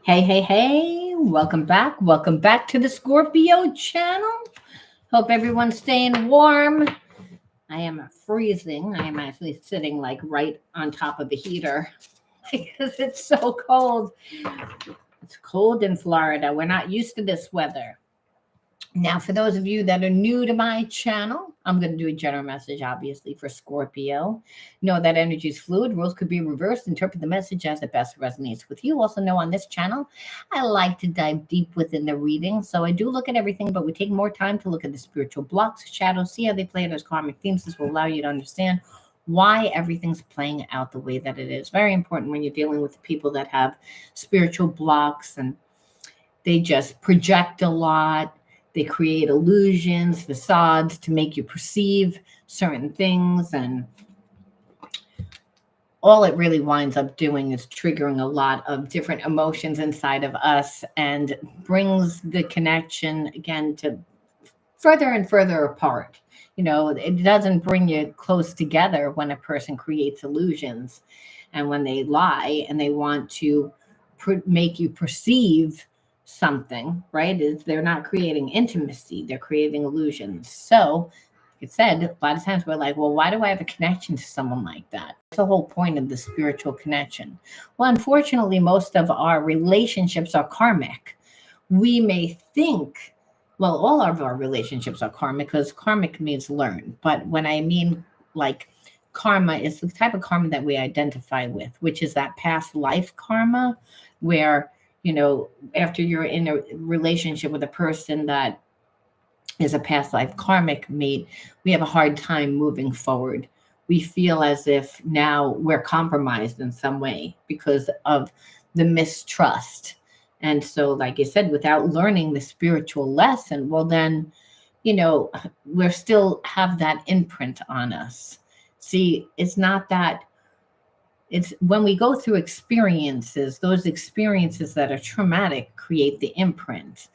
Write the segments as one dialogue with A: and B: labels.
A: Hey, hey, hey, welcome back. Welcome back to the Scorpio channel. Hope everyone's staying warm. I am freezing. I am actually sitting like right on top of the heater because it's so cold. It's cold in Florida. We're not used to this weather. Now, for those of you that are new to my channel, I'm going to do a general message, obviously, for Scorpio. Know that energy is fluid. Rules could be reversed. Interpret the message as it best resonates with you. Also know on this channel, I like to dive deep within the reading. So I do look at everything, but we take more time to look at the spiritual blocks, shadows, see how they play out as karmic themes. This will allow you to understand why everything's playing out the way that it is. Very important when you're dealing with people that have spiritual blocks and they just project a lot. They create illusions, facades to make you perceive certain things. And all it really winds up doing is triggering a lot of different emotions inside of us and brings the connection again to further and further apart. It doesn't bring you close together when a person creates illusions and when they lie and they want to make you perceive something, right? Is they're not creating intimacy, they're creating illusions. So it said a lot of times we're like, well, why do I have a connection to someone like that? That's the whole point of the spiritual connection. Well, unfortunately, most of our relationships are karmic. We may think, well, all of our relationships are karmic because karmic means learn. But when I mean like karma is the type of karma that we identify with, which is that past life karma where after you're in a relationship with a person that is a past life karmic mate, we have a hard time moving forward. We feel as if now we're compromised in some way because of the mistrust. And so, like I said, without learning the spiritual lesson, well, then, we still have that imprint on us. See, it's not that. It's when we go through experiences, those experiences that are traumatic create the imprint.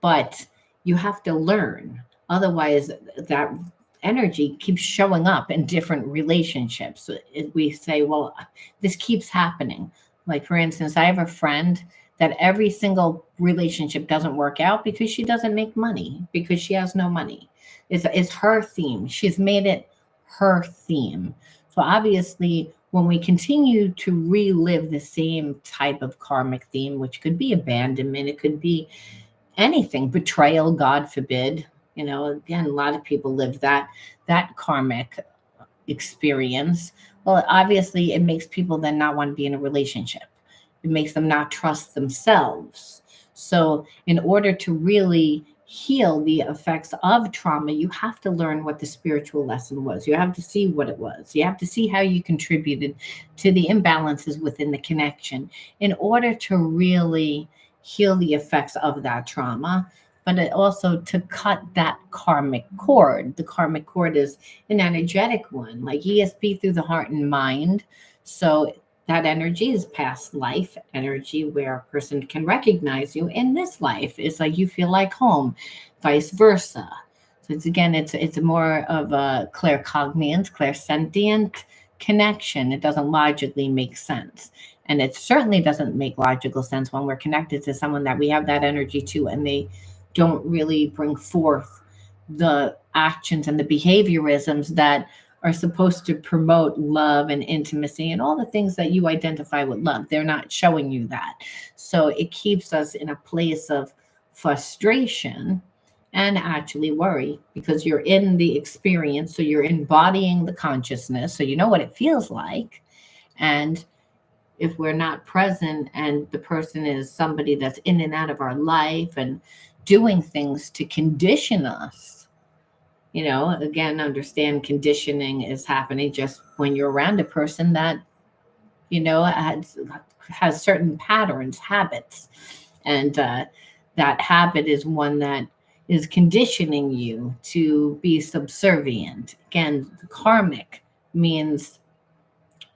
A: But you have to learn. Otherwise, that energy keeps showing up in different relationships. We say, well, this keeps happening. Like, for instance, I have a friend that every single relationship doesn't work out because she doesn't make money, because she has no money. It's her theme. She's made it her theme. So obviously, when we continue to relive the same type of karmic theme, which could be abandonment, it could be anything, betrayal, God forbid. Again, a lot of people live that karmic experience. Well, obviously, it makes people then not want to be in a relationship. It makes them not trust themselves. So in order to really heal the effects of trauma, you have to learn what the spiritual lesson was. You have to see what it was. You have to see how you contributed to the imbalances within the connection in order to really heal the effects of that trauma, but it also to cut that karmic cord. The karmic cord is an energetic one, like ESP through the heart and mind. So that energy is past life energy where a person can recognize you in this life. It's like you feel like home, vice versa. So it's more of a claircognizant, clairsentient connection. It doesn't logically make sense. And it certainly doesn't make logical sense when we're connected to someone that we have that energy to and they don't really bring forth the actions and the behaviorisms that are supposed to promote love and intimacy and all the things that you identify with love. They're not showing you that. So it keeps us in a place of frustration and actually worry because you're in the experience. So you're embodying the consciousness. So you know what it feels like. And if we're not present and the person is somebody that's in and out of our life and doing things to condition us, again, understand conditioning is happening just when you're around a person that, has certain patterns, habits. And that habit is one that is conditioning you to be subservient. Again, karmic means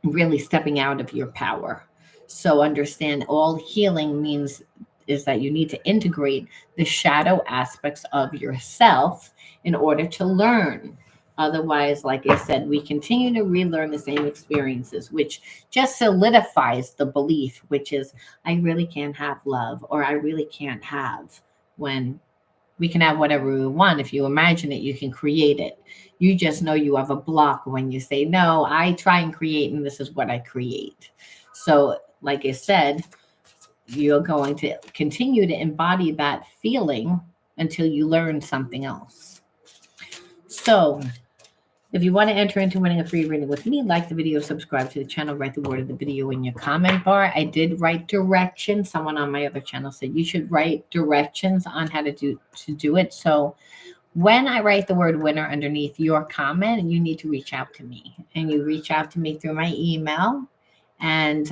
A: really stepping out of your power. So understand all healing means is that you need to integrate the shadow aspects of yourself in order to learn Otherwise, like I said, we continue to relearn the same experiences, which just solidifies the belief, which is, I really can't have love, or I really can't have, when we can have whatever we want. If you imagine it, you can create it. You just know you have a block when you say, no, I try and create, and this is what I create. So, like I said, you're going to continue to embody that feeling until you learn something else. So, if you want to enter into winning a free reading with me, like the video, subscribe to the channel, write the word of the video in your comment bar. I did write directions. Someone on my other channel said you should write directions on how to do it. So when I write the word winner underneath your comment, you need to reach out to me. And you reach out to me through my email and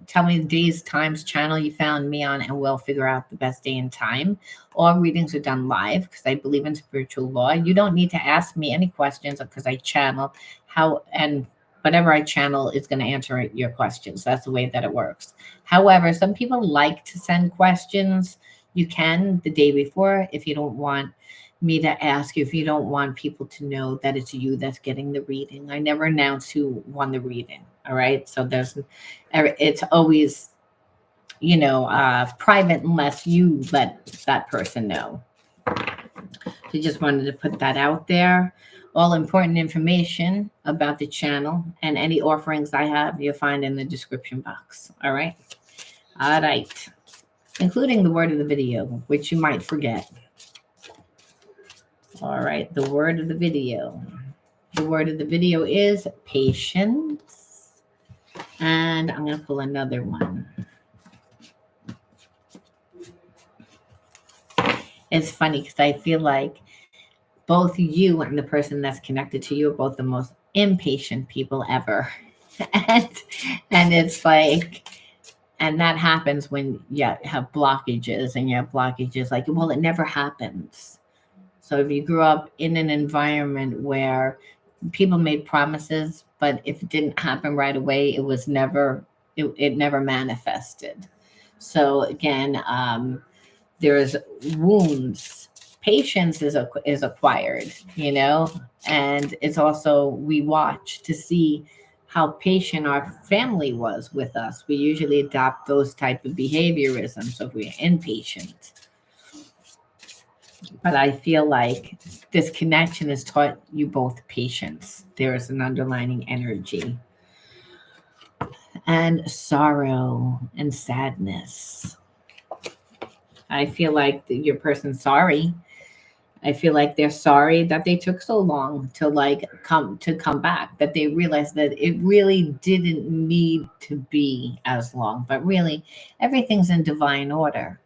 A: tell me the days, times, channel you found me on, and we'll figure out the best day and time. All readings are done live because I believe in spiritual law. You don't need to ask me any questions because I channel and whatever I channel is going to answer your questions. That's the way that it works. However, some people like to send questions. You can the day before if you don't want me to ask you, if you don't want people to know that it's you that's getting the reading. I never announce who won the reading. All right. So it's always, private unless you let that person know. So just wanted to put that out there. All important information about the channel and any offerings I have, you'll find in the description box. All right. All right. Including the word of the video, which you might forget. All right, the word of the video. The word of the video is patience. And I'm going to pull another one. It's funny because I feel like both you and the person that's connected to you are both the most impatient people ever. and it's like, and that happens when you have blockages, and you have blockages like, well, it never happens. So if you grew up in an environment where people made promises, but if it didn't happen right away, it never manifested. So again, there's wounds. Patience is acquired, and it's also, we watch to see how patient our family was with us. We usually adopt those type of behaviorisms. So if we're impatient. But I feel like this connection has taught you both patience. There is an underlying energy and sorrow and sadness. I feel like your person's sorry. I feel like they're sorry that they took so long to come back, that they realized that it really didn't need to be as long, but really everything's in divine order.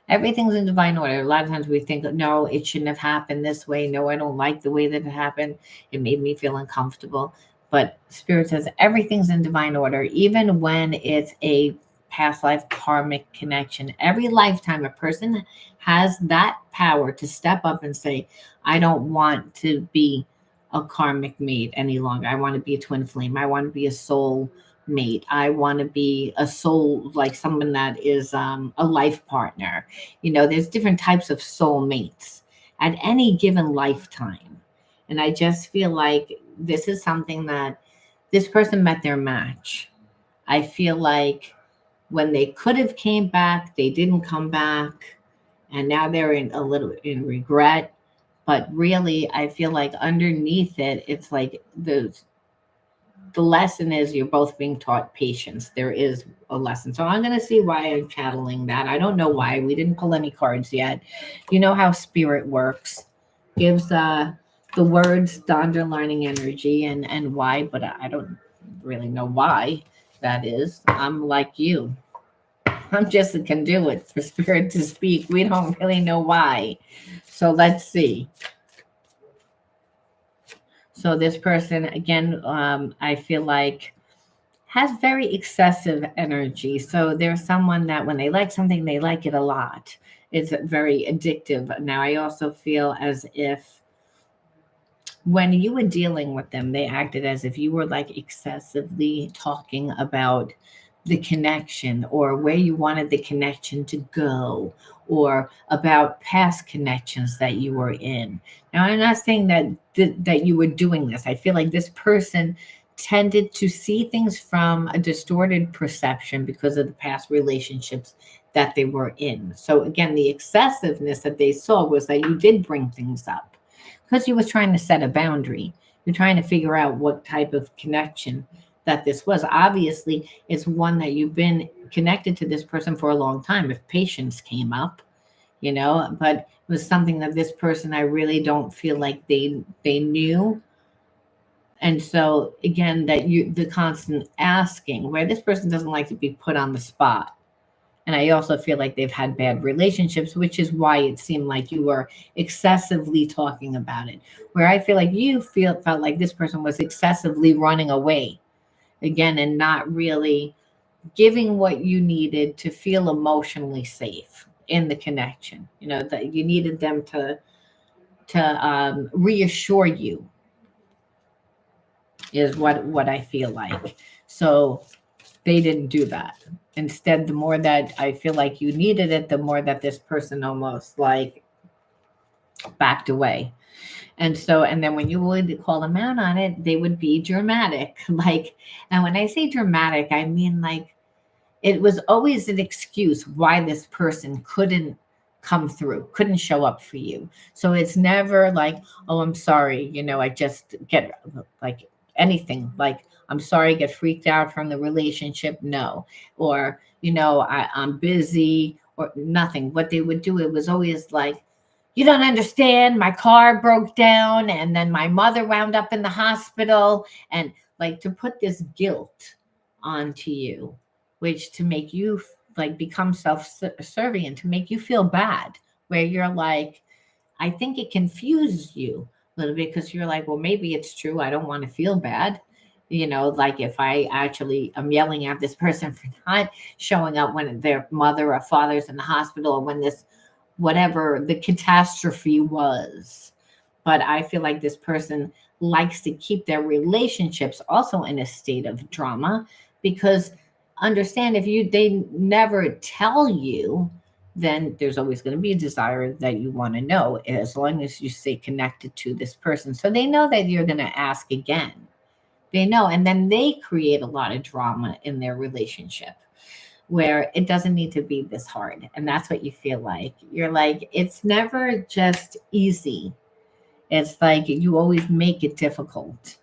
A: Everything's in divine order. A lot of times we think, no, it shouldn't have happened this way. No, I don't like the way that it happened. It made me feel uncomfortable. But Spirit says everything's in divine order, even when it's a past life karmic connection. Every lifetime, a person has that power to step up and say, I don't want to be a karmic mate any longer. I want to be a twin flame. I want to be a soul mate. I want to be a soul, like someone that is a life partner. There's different types of soul mates at any given lifetime. And I just feel like this is something that this person met their match. I feel like when they could have came back, they didn't come back. And now they're in regret. But really, I feel like underneath it, it's like the lesson is you're both being taught patience. There is a lesson. So I'm going to see why I'm channeling that. I don't know why. We didn't pull any cards yet. You know how spirit works. Gives the words the underlining energy and why, but I don't really know why that is. I'm like you. I'm just a conduit for spirit to speak. We don't really know why. So let's see. So this person, again, I feel like has very excessive energy. So there's someone that when they like something, they like it a lot. It's very addictive. Now, I also feel as if when you were dealing with them, they acted as if you were like excessively talking about the connection, or where you wanted the connection to go, or about past connections that you were in. Now, I'm not saying that you were doing this. I feel like this person tended to see things from a distorted perception because of the past relationships that they were in. So again, the excessiveness that they saw was that you did bring things up because you was trying to set a boundary. You're trying to figure out what type of connection that this was. Obviously, it's one that you've been connected to this person for a long time. If patience came up, but it was something that this person, I really don't feel like they knew. And so again, the constant asking, where this person doesn't like to be put on the spot. And I also feel like they've had bad relationships, which is why it seemed like you were excessively talking about it. Where I feel like you felt like this person was excessively running away again, and not really giving what you needed to feel emotionally safe in the connection. That you needed them to reassure you, is what I feel like. So they didn't do that. Instead, the more that I feel like you needed it, the more that this person almost like backed away. And then when you would call them out on it, they would be dramatic. And when I say dramatic, I mean like it was always an excuse why this person couldn't come through, couldn't show up for you. So it's never like, oh, I'm sorry, I just get like anything like, I'm sorry, get freaked out from the relationship. No. Or, I'm busy or nothing. What they would do, it was always like, you don't understand. My car broke down and then my mother wound up in the hospital, and like to put this guilt onto you, which to make you like become self-serving, to make you feel bad, where you're like, I think it confuses you a little bit because you're like, well, maybe it's true. I don't want to feel bad. Like if I actually am yelling at this person for not showing up when their mother or father's in the hospital, or when this, whatever the catastrophe was. But I feel like this person likes to keep their relationships also in a state of drama, because understand, if they never tell you, then there's always going to be a desire that you want to know, as long as you stay connected to this person. So they know that you're going to ask again. They know, and then they create a lot of drama in their relationship, where it doesn't need to be this hard. And that's what you feel like. You're like, it's never just easy. It's like you always make it difficult.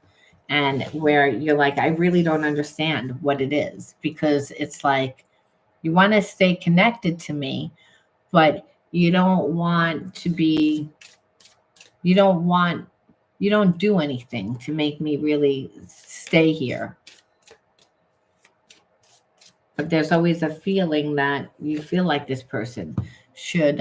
A: And where you're like, I really don't understand what it is, because it's like you want to stay connected to me, but you don't want to be, you don't want, you don't do anything to make me really stay here. But there's always a feeling that you feel like this person should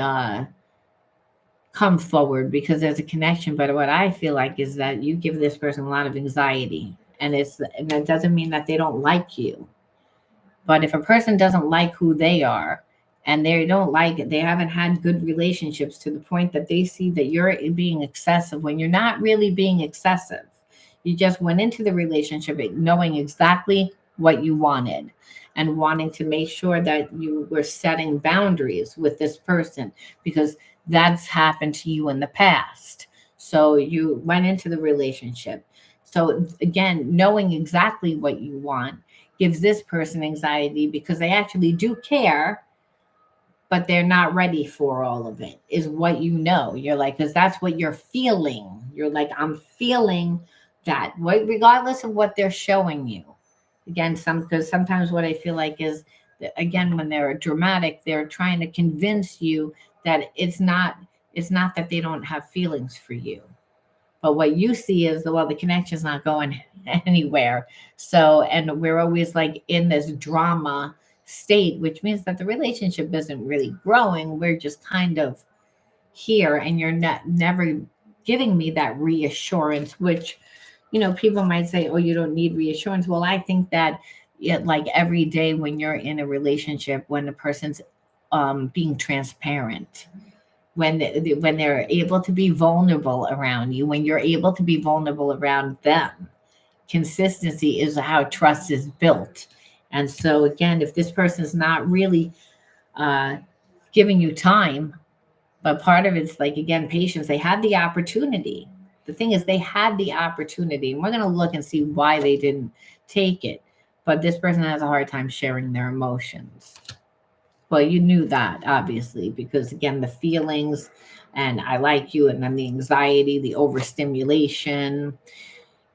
A: come forward because there's a connection. But what I feel like is that you give this person a lot of anxiety, and that doesn't mean that they don't like you. But if a person doesn't like who they are, and they haven't had good relationships to the point that they see that you're being excessive when you're not really being excessive. You just went into the relationship knowing exactly what you wanted, and wanting to make sure that you were setting boundaries with this person, because that's happened to you in the past. So you went into the relationship. So again, knowing exactly what you want gives this person anxiety, because they actually do care, but they're not ready for all of it, is what you know. You're like, because that's what you're feeling. You're like, I'm feeling that, regardless of what they're showing you. Again, because sometimes what I feel like is, again, when they're dramatic, they're trying to convince you that it's not that they don't have feelings for you. But what you see is the connection's not going anywhere. So, and we're always like in this drama state, which means that the relationship isn't really growing. We're just kind of here, and you're never giving me that reassurance, which, people might say, oh, you don't need reassurance. Well, I think that like every day when you're in a relationship, when the person's being transparent, when they're able to be vulnerable around you, when you're able to be vulnerable around them, consistency is how trust is built. And so again, if this person is not really uh, giving you time, but part of it's like, again, patience. They had the opportunity. The thing is, they had the opportunity, and we're going to look and see why they didn't take it. But this person has a hard time sharing their emotions. Well, you knew that, obviously, because again, the feelings and I like you, and then the anxiety, the overstimulation.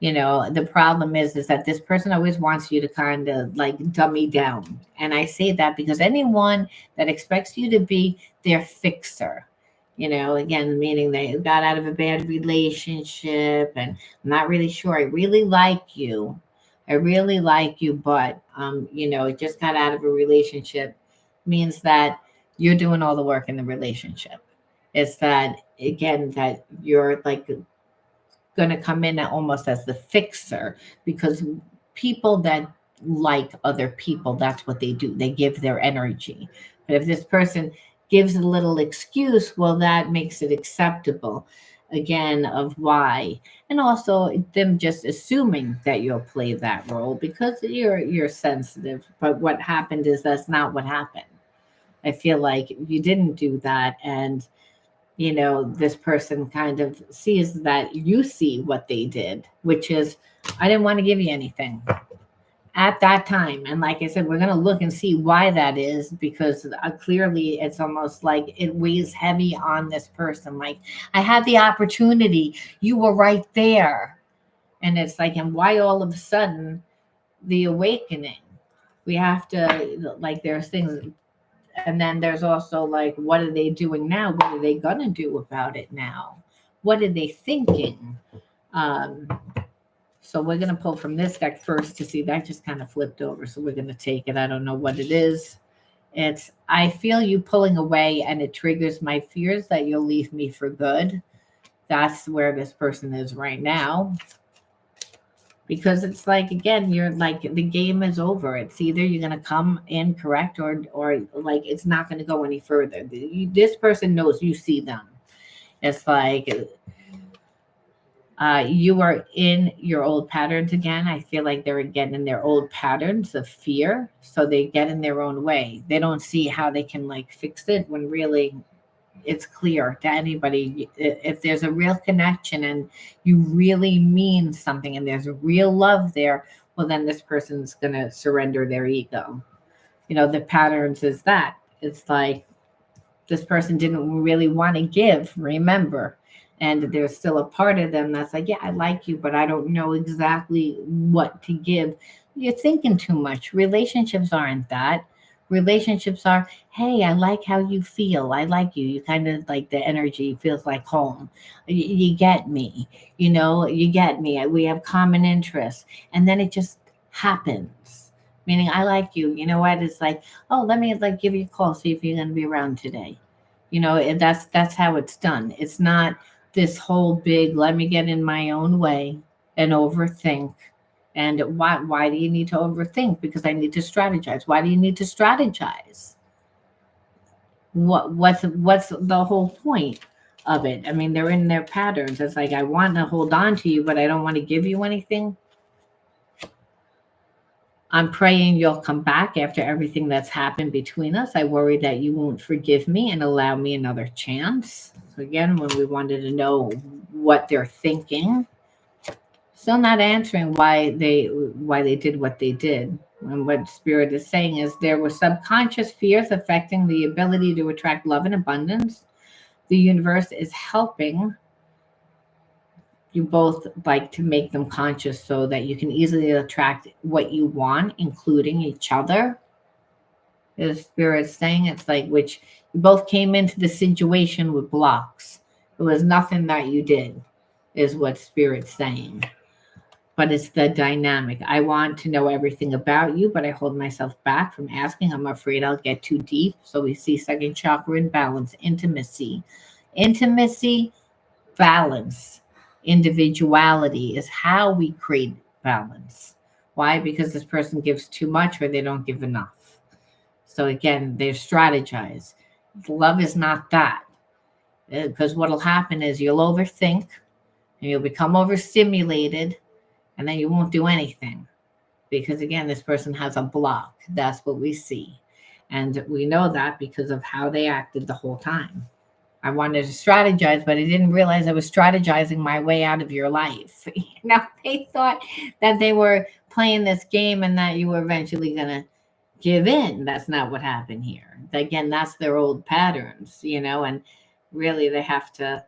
A: The problem is that this person always wants you to kind of like dummy down. And I say that because anyone that expects you to be their fixer, again, meaning they got out of a bad relationship and I'm not really sure I really like you. I really like you, but just got out of a relationship means that you're doing all the work in the relationship. It's that again that you're like going to come in almost as the fixer, because people that like other people, that's what they do. They give their energy. But if this person gives a little excuse, well, that makes it acceptable again of why. And also them just assuming that you'll play that role because you're sensitive. But what happened is that's not what happened. I feel like you didn't do that, and this person kind of sees that you see what they did, which is, I didn't want to give you anything at that time. And like I said, we're going to look and see why that is, because clearly it's almost like it weighs heavy on this person. Like, I had the opportunity, you were right there. And it's like, and why all of a sudden the awakening? We have to, like, there's things. And then there's also like, what are they doing now? What are they gonna do about it now? What are they thinking? Um, so we're gonna pull from this deck first to see that just kind of flipped over. So we're gonna take it. I don't know what it is. It's, I feel you pulling away and it triggers my fears that you'll leave me for good. That's where this person is right now. Because it's like, again, you're like, the game is over. It's either you're going to come in correct, or like it's not going to go any further. This person knows you see them. It's like you are in your old patterns again. I feel like they're again in their old patterns of fear, so they get in their own way. They don't see how they can like fix it, when really it's clear to anybody. If there's a real connection and you really mean something and there's a real love there, well, then this person's going to surrender their ego. The patterns is that it's like this person didn't really want to give, remember, and there's still a part of them that's like, yeah, I like you, but I don't know exactly what to give. You're thinking too much. Relationships aren't that. Relationships are, hey, I like how you feel. I like you. You kind of like, the energy feels like home. You get me. You get me. We have common interests. And then it just happens. Meaning, I like you. You know what? It's like, oh, let me like give you a call, see if you're going to be around today. And that's how it's done. It's not this whole big, let me get in my own way and overthink. And why do you need to overthink? Because I need to strategize. Why do you need to strategize? What's the whole point of it? I mean, they're in their patterns. It's like, I want to hold on to you, but I don't want to give you anything. I'm praying you'll come back after everything that's happened between us. I worry that you won't forgive me and allow me another chance. So again, when we wanted to know what they're thinking, still not answering why they did what they did. And what Spirit is saying is there were subconscious fears affecting the ability to attract love and abundance. The universe is helping you both like to make them conscious so that you can easily attract what you want, including each other. The Spirit's saying it's like, which you both came into the situation with blocks. It was nothing that you did, is what Spirit's saying. But it's the dynamic. I want to know everything about you, but I hold myself back from asking. I'm afraid I'll get too deep. So we see second chakra in balance, intimacy. Intimacy, balance, individuality is how we create balance. Why? Because this person gives too much or they don't give enough. So again, they strategize. Love is not that. Because what'll happen is you'll overthink and you'll become overstimulated, and then you won't do anything. because again, this person has a block. That's what we see. And we know that because of how they acted the whole time. I wanted to strategize, but I didn't realize I was strategizing my way out of your life. They thought that they were playing this game and that you were eventually going to give in. That's not what happened here. Again, that's their old patterns, and really they have to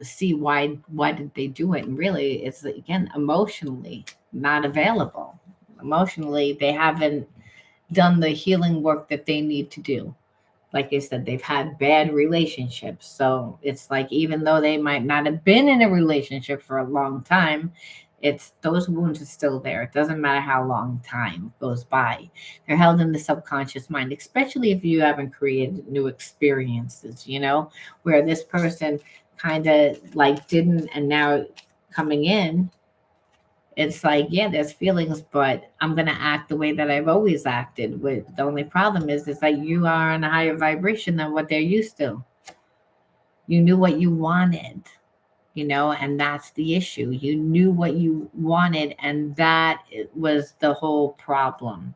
A: see why did they do it. And really, it's again emotionally not available. Emotionally, they haven't done the healing work that they need to do. Like I said, they've had bad relationships. So it's like, even though they might not have been in a relationship for a long time, it's those wounds are still there. It doesn't matter how long time goes by. They're held in the subconscious mind, especially if you haven't created new experiences, where this person kind of like didn't, and now coming in, it's like, yeah, there's feelings, but I'm going to act the way that I've always acted. With the only problem is that you are on a higher vibration than what they're used to. You knew what you wanted, and that's the issue. You knew what you wanted, and that was the whole problem.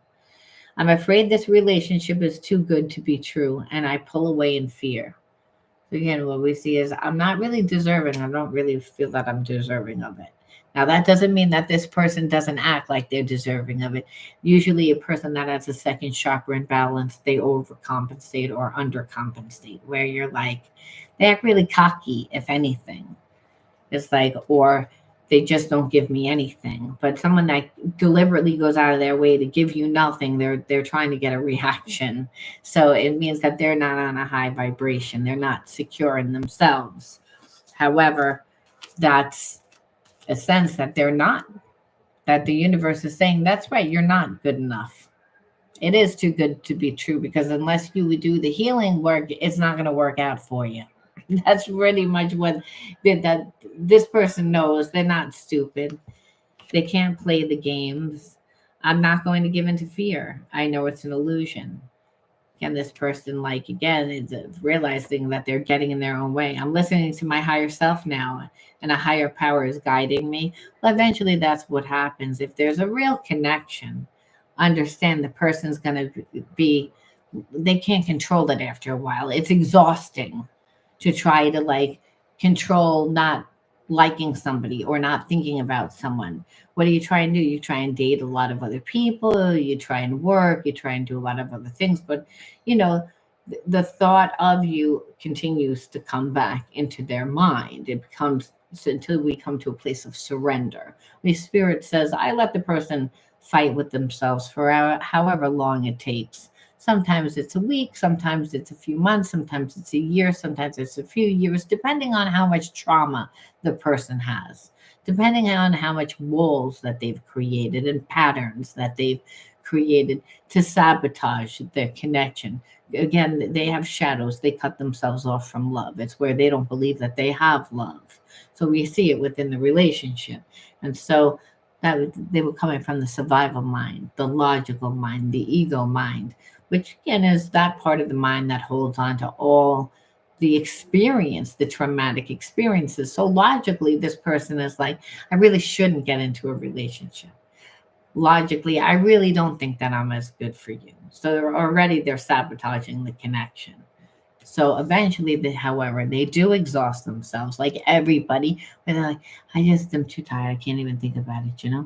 A: I'm afraid this relationship is too good to be true, and I pull away in fear. So again, what we see is I'm not really deserving. I don't really feel that I'm deserving of it. Now, that doesn't mean that this person doesn't act like they're deserving of it. Usually, a person that has a second chakra imbalance, they overcompensate or undercompensate, where you're like, they act really cocky, if anything. It's like, or they just don't give me anything. But someone that deliberately goes out of their way to give you nothing, they're trying to get a reaction. So it means that they're not on a high vibration. They're not secure in themselves. However, that's a sense that they're not, that the universe is saying, that's right, you're not good enough. It is too good to be true, because unless you would do the healing work, it's not going to work out for you. That's pretty much what that this person knows. They're not stupid. They can't play the games. I'm not going to give in to fear. I know it's an illusion. Can this person, like, again, is realizing that they're getting in their own way. I'm listening to my higher self now, and a higher power is guiding me. Well, eventually that's what happens. If there's a real connection, understand the person's going to be, they can't control it after a while. It's exhausting to try to like control not liking somebody or not thinking about someone. What do you try and do? You try and date a lot of other people, you try and work, you try and do a lot of other things, but the thought of you continues to come back into their mind. It becomes, until we come to a place of surrender. The spirit says, I let the person fight with themselves for however long it takes. Sometimes it's a week, sometimes it's a few months, sometimes it's a year, sometimes it's a few years, depending on how much trauma the person has, depending on how much walls that they've created and patterns that they've created to sabotage their connection. Again, they have shadows. They cut themselves off from love. It's where they don't believe that they have love. So we see it within the relationship. And so they were coming from the survival mind, the logical mind, the ego mind, which again is that part of the mind that holds on to all the experience, the traumatic experiences. So logically, this person is like, I really shouldn't get into a relationship. Logically, I really don't think that I'm as good for you. So they're sabotaging the connection. So eventually, however, they do exhaust themselves, like everybody. But they're like, I just am too tired. I can't even think about it.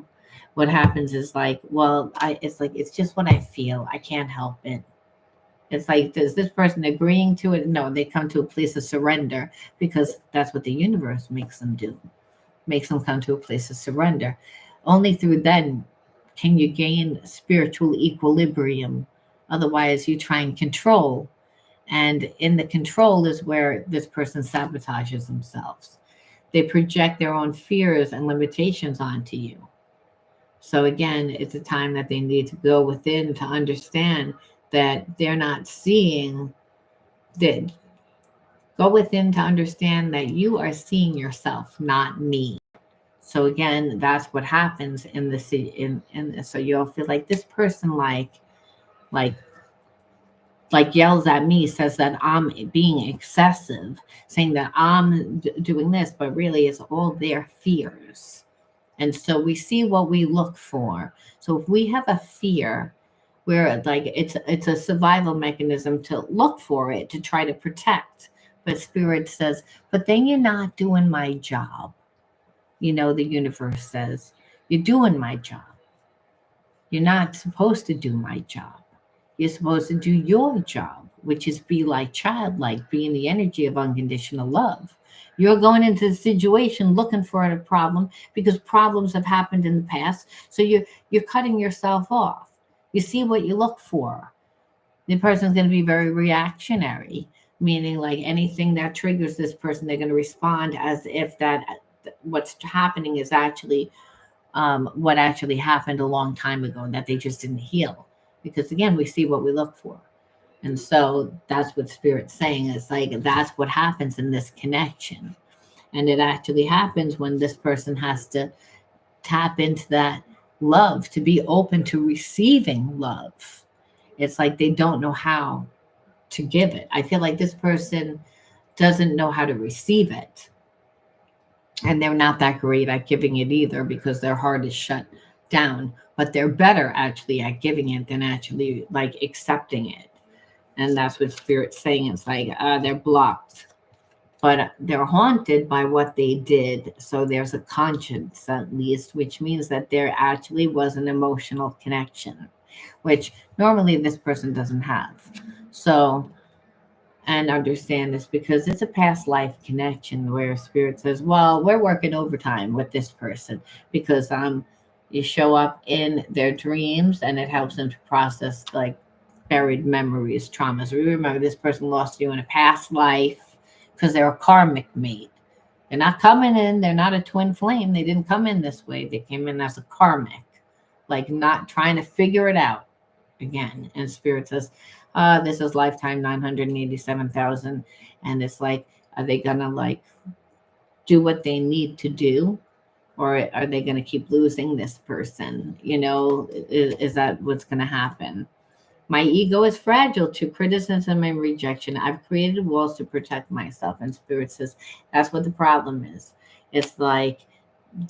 A: What happens is like, well, it's just what I feel. I can't help it. It's like, does this person agreeing to it? No, they come to a place of surrender, because that's what the universe makes them do. Makes them come to a place of surrender. Only through then can you gain spiritual equilibrium. Otherwise, you try and control. And in the control is where this person sabotages themselves. They project their own fears and limitations onto you. So again, it's a time that they need to go within to understand that they're not seeing that. Go within to understand that you are seeing yourself, not me. So again, that's what happens in the so you'll feel like this person like yells at me, says that I'm being excessive, saying that I'm doing this, but really it's all their fears. And so we see what we look for. So if we have a fear, where like it's a survival mechanism to look for it, to try to protect. But spirit says, but then you're not doing my job. The universe says, you're doing my job. You're not supposed to do my job. You're supposed to do your job, which is be like childlike, be in the energy of unconditional love. You're going into the situation looking for a problem because problems have happened in the past. So you're cutting yourself off. You see what you look for. The person's going to be very reactionary, meaning like anything that triggers this person, they're going to respond as if that what's happening is actually what actually happened a long time ago that they just didn't heal. Because again, we see what we look for. And so that's what Spirit's saying. It's like that's what happens in this connection. And it actually happens when this person has to tap into that love, to be open to receiving love. It's like they don't know how to give it. I feel like this person doesn't know how to receive it. And they're not that great at giving it either because their heart is shut down. But they're better actually at giving it than actually like accepting it. And that's what Spirit's saying. It's like they're blocked, but they're haunted by what they did. So there's a conscience, at least, which means that there actually was an emotional connection, which normally this person doesn't have. So, and understand this because it's a past life connection where Spirit says, well, we're working overtime with this person because you show up in their dreams and it helps them to process like buried memories, traumas. We remember this person lost you in a past life because they're a karmic mate. They're not coming in, they're not a twin flame. They didn't come in this way. They came in as a karmic, like not trying to figure it out again. And Spirit says, this is lifetime 987,000. And it's like, are they gonna like do what they need to do? Or are they gonna keep losing this person? Is that what's gonna happen? My ego is fragile to criticism and rejection. I've created walls to protect myself. And Spirit says that's what the problem is. It's like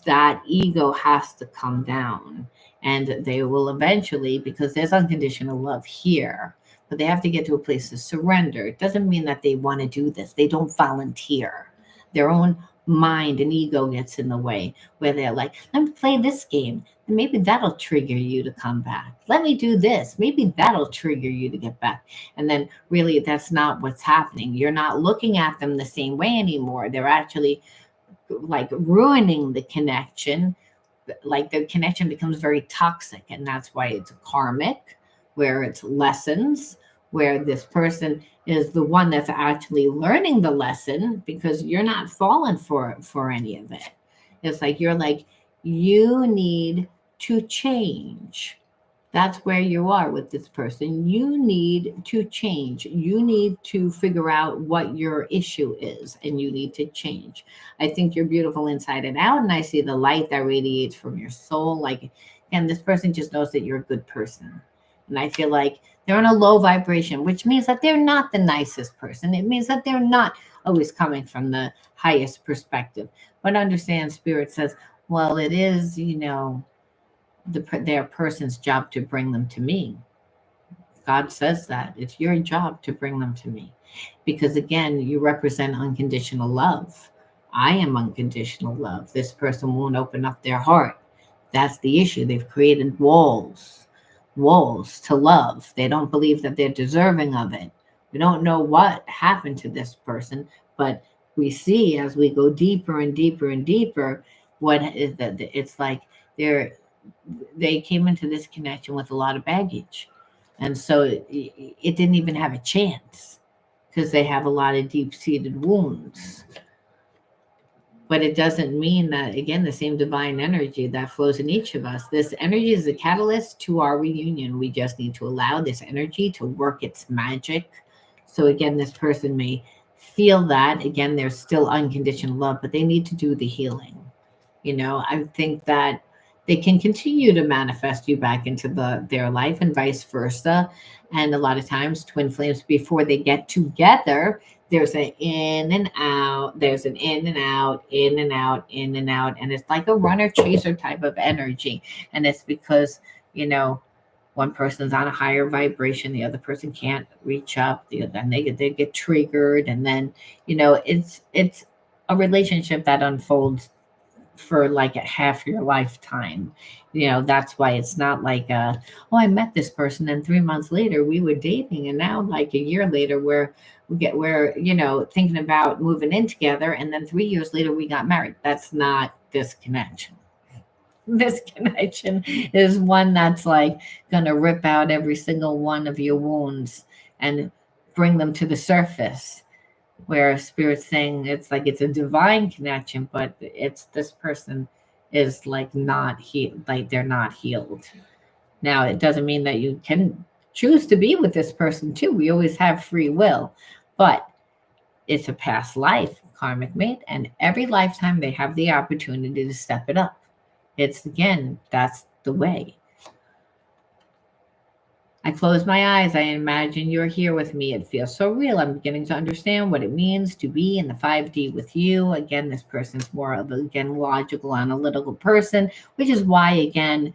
A: that ego has to come down. And they will eventually, because there's unconditional love here, but they have to get to a place of surrender. It doesn't mean that they want to do this. They don't volunteer. Their own mind and ego gets in the way where they're like, let me play this game. And maybe that'll trigger you to come back. Let me do this. Maybe that'll trigger you to get back. And then really that's not what's happening. You're not looking at them the same way anymore. They're actually like ruining the connection. Like the connection becomes very toxic. And that's why it's karmic, where it's lessons, where this person is the one that's actually learning the lesson because you're not falling for any of it. It's like you're like, you need to change. That's where you are with this person. You need to change. You need to figure out what your issue is and you need to change. I think you're beautiful inside and out. And I see the light that radiates from your soul. Like, and this person just knows that you're a good person. And I feel like they're in a low vibration, which means that they're not the nicest person. It means that they're not always coming from the highest perspective. But understand, Spirit says, well, it is, their person's job to bring them to me. God says that it's your job to bring them to me because again, you represent unconditional love. I am unconditional love. This person won't open up their heart. That's the issue. They've created walls to love. They don't believe that they're deserving of it. We don't know what happened to this person, but we see as we go deeper and deeper and deeper, what is that it's like they came into this connection with a lot of baggage. And so it didn't even have a chance because they have a lot of deep-seated wounds. But it doesn't mean that, again, the same divine energy that flows in each of us, this energy is a catalyst to our reunion. We just need to allow this energy to work its magic. So again, this person may feel that, again, there's still unconditional love, but they need to do the healing. I think that they can continue to manifest you back into their life and vice versa. And a lot of times twin flames, before they get together, there's an in and out, there's an in and out, in and out, in and out, and it's like a runner chaser type of energy. And it's because, you know, one person's on a higher vibration, the other person can't reach up, then they get triggered, and then, it's a relationship that unfolds for like a half your lifetime. That's why it's not like, oh, I met this person and 3 months later we were dating, and now like a year later we're thinking about moving in together, and then 3 years later we got married. That's not this connection. This connection is one that's like gonna rip out every single one of your wounds and bring them to the surface, where spirit's saying it's like it's a divine connection, but it's this person is like not healed, like they're not healed. Now it doesn't mean that you can choose to be with this person too. We always have free will, but it's a past life karmic mate, and every lifetime they have the opportunity to step it up. It's, again, that's the way. I close my eyes. I imagine you're here with me. It feels so real. I'm beginning to understand what it means to be in the 5D with you. Again, this person's more of a, again, logical, analytical person, which is why, again,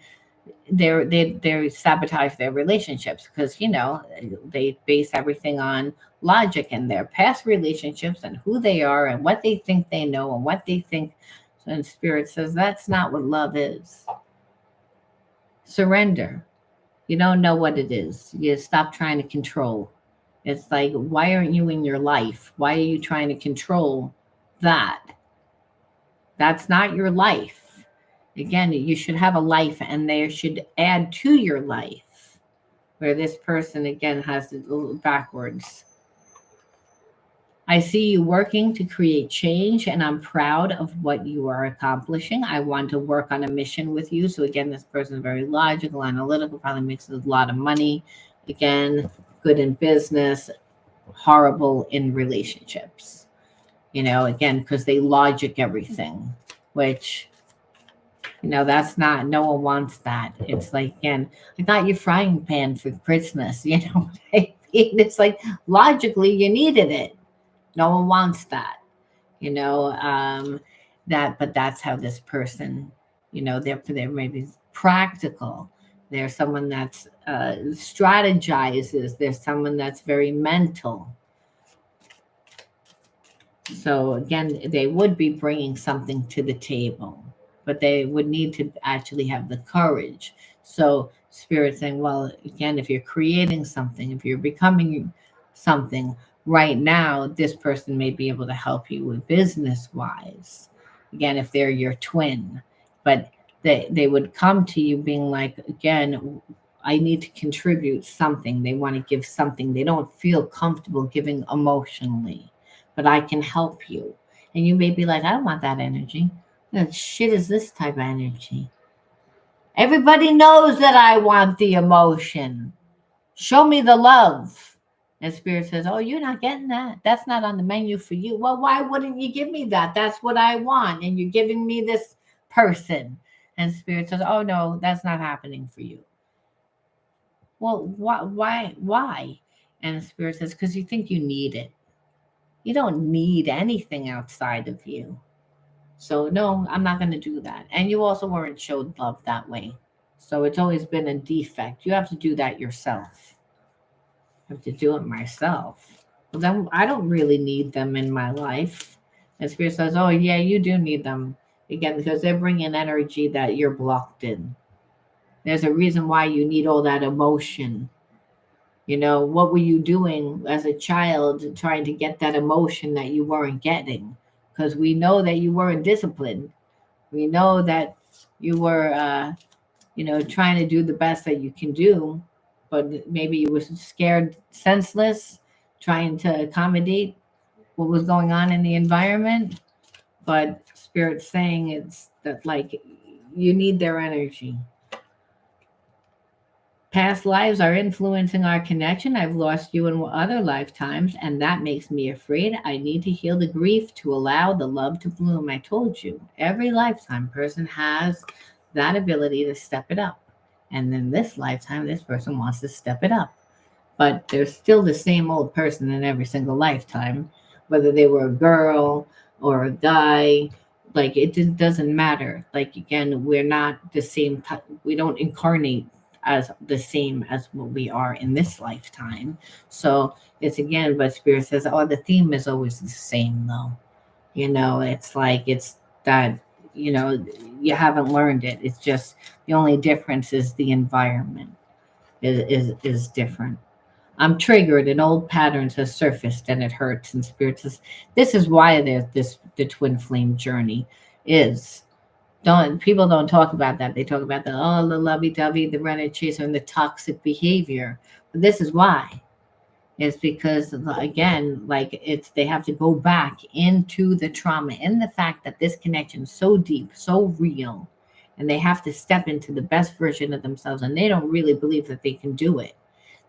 A: they sabotage their relationships, because they base everything on logic and their past relationships and who they are and what they think they know and what they think. And spirit says that's not what love is. Surrender. You don't know what it is. You stop trying to control. It's like, why aren't you in your life? Why are you trying to control that? That's not your life. Again, you should have a life, and they should add to your life. Where this person, again, has it a little backwards. I see you working to create change, and I'm proud of what you are accomplishing. I want to work on a mission with you. So, again, this person is very logical, analytical, probably makes a lot of money. Again, good in business, horrible in relationships. Again, because they logic everything, which, that's not, no one wants that. It's like, again, I got your frying pan for Christmas. It's like, logically, you needed it. No one wants that, but that's how this person, they're maybe practical. There's someone that's strategizes. There's someone that's very mental. So again, they would be bringing something to the table, but they would need to actually have the courage. So spirit saying, well, again, if you're creating something, if you're becoming something, right now, this person may be able to help you with business wise. Again, if they're your twin, but they would come to you being like, again, I need to contribute something. They want to give something. They don't feel comfortable giving emotionally, but I can help you. And you may be like, I don't want that energy. What shit is this type of energy? Everybody knows that I want the emotion. Show me the love. And spirit says, oh, you're not getting that. That's not on the menu for you. Well, why wouldn't you give me that? That's what I want. And you're giving me this person. And spirit says, oh, no, that's not happening for you. Well, why? And spirit says, because you think you need it. You don't need anything outside of you. So, no, I'm not going to do that. And you also weren't showed love that way. So it's always been a defect. You have to do that yourself. Have to do it myself. Well, then I don't really need them in my life. And spirit says, oh, yeah, you do need them. Again, because they're bringing energy that you're blocked in. There's a reason why you need all that emotion. What were you doing as a child trying to get that emotion that you weren't getting? Because we know that you weren't disciplined. We know that you were, trying to do the best that you can do, but maybe you were scared, senseless, trying to accommodate what was going on in the environment. But spirit's saying it's that, like, you need their energy. Past lives are influencing our connection. I've lost you in other lifetimes, and that makes me afraid. I need to heal the grief to allow the love to bloom. I told you, every lifetime person has that ability to step it up. And in this lifetime, this person wants to step it up. But they're still the same old person in every single lifetime, whether they were a girl or a guy. Like it just doesn't matter. Like again, we're not the same. We don't incarnate as the same as what we are in this lifetime. So it's again, but Spirit says, oh, the theme is always the same, though. It's like it's that. You know, you haven't learned it. It's just the only difference is the environment is different. I'm triggered and old patterns have surfaced and it hurts. And Spirit says, this is why there's the twin flame journey is. Don't People don't talk about that. They talk about the lovey dovey, the run and chase, and the toxic behavior. But this is why. It's because again, like they have to go back into the trauma and the fact that this connection is so deep, so real, and they have to step into the best version of themselves, and they don't really believe that they can do it.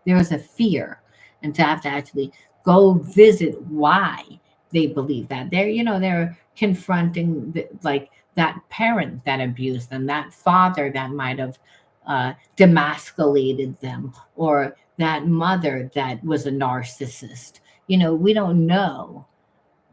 A: There is a fear, and to have to actually go visit why they believe that they're confronting like that parent that abused them, that father that might have demasculated them, or that mother that was a narcissist. We don't know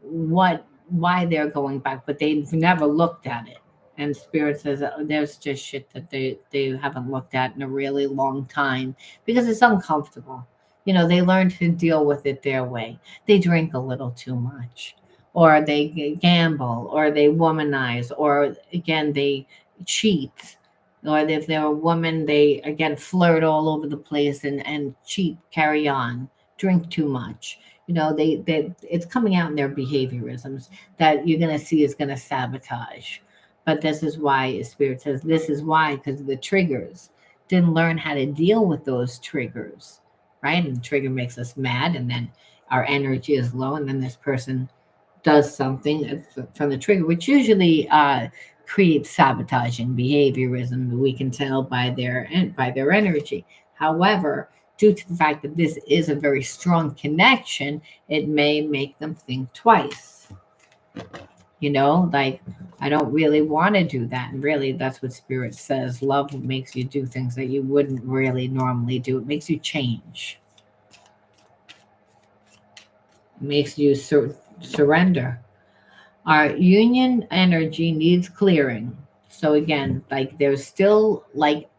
A: why they're going back, but they've never looked at it. And Spirit says there's just shit that they haven't looked at in a really long time because it's uncomfortable. They learn to deal with it their way. They drink a little too much, or they gamble, or they womanize, or again, they cheat. Or if they're a woman, they again flirt all over the place and cheat, carry on, drink too much. They it's coming out in their behaviorisms that you're going to see is going to sabotage. But this is why Spirit says this is why, because the triggers didn't learn how to deal with those triggers, right? And the trigger makes us mad, and then our energy is low, and then this person does something from the trigger, which usually creates sabotaging behaviorism. We can tell by their energy. However, due to the fact that this is a very strong connection, it may make them think twice. Like I don't really want to do that. And really, that's what Spirit says. Love makes you do things that you wouldn't really normally do. It makes you change. It makes you surrender. Our union energy needs clearing. So again, like there's still like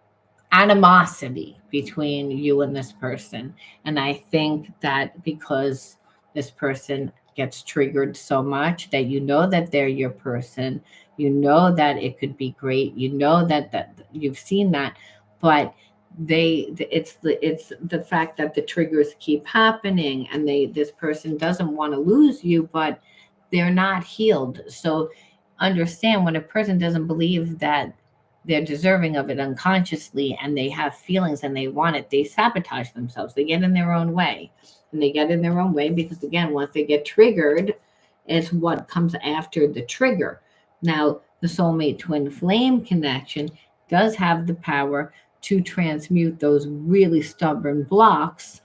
A: animosity between you and this person. And I think that because this person gets triggered so much that that they're your person, that it could be great, that you've seen that, but it's the fact that the triggers keep happening, and this person doesn't want to lose you, but they're not healed. So understand, when a person doesn't believe that they're deserving of it unconsciously, and they have feelings and they want it, they sabotage themselves. They get in their own way. And they get in their own way because, again, once they get triggered, it's what comes after the trigger. Now, the soulmate twin flame connection does have the power to transmute those really stubborn blocks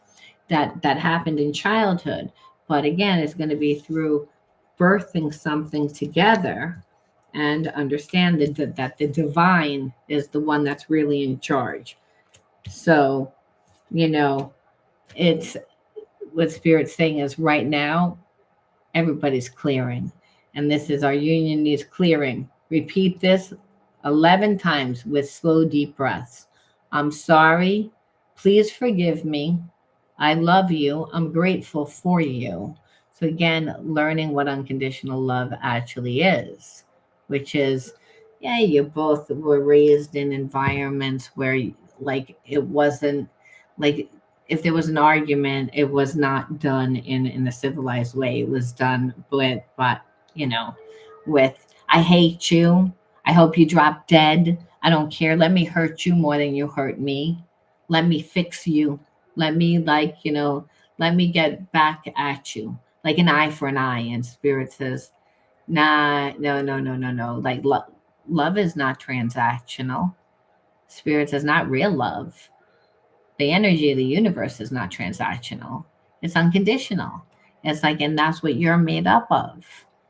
A: that happened in childhood. But again, it's going to be through birthing something together and understand that the divine is the one that's really in charge. So, it's what Spirit's saying is right now, everybody's clearing. And this is our union needs clearing. Repeat this 11 times with slow, deep breaths. I'm sorry. Please forgive me. I love you. I'm grateful for you. So again, learning what unconditional love actually is, which is, yeah, you both were raised in environments where like it wasn't like if there was an argument, it was not done in a civilized way. It was done you know, with I hate you. I hope you drop dead. I don't care. Let me hurt you more than you hurt me. Let me fix you. Let me let me get back at you. Like an eye for an eye. And Spirit says, nah, no, no, no, no, no. Like love is not transactional. Spirit says not real love. The energy of the universe is not transactional. It's unconditional. It's like, and that's what you're made up of.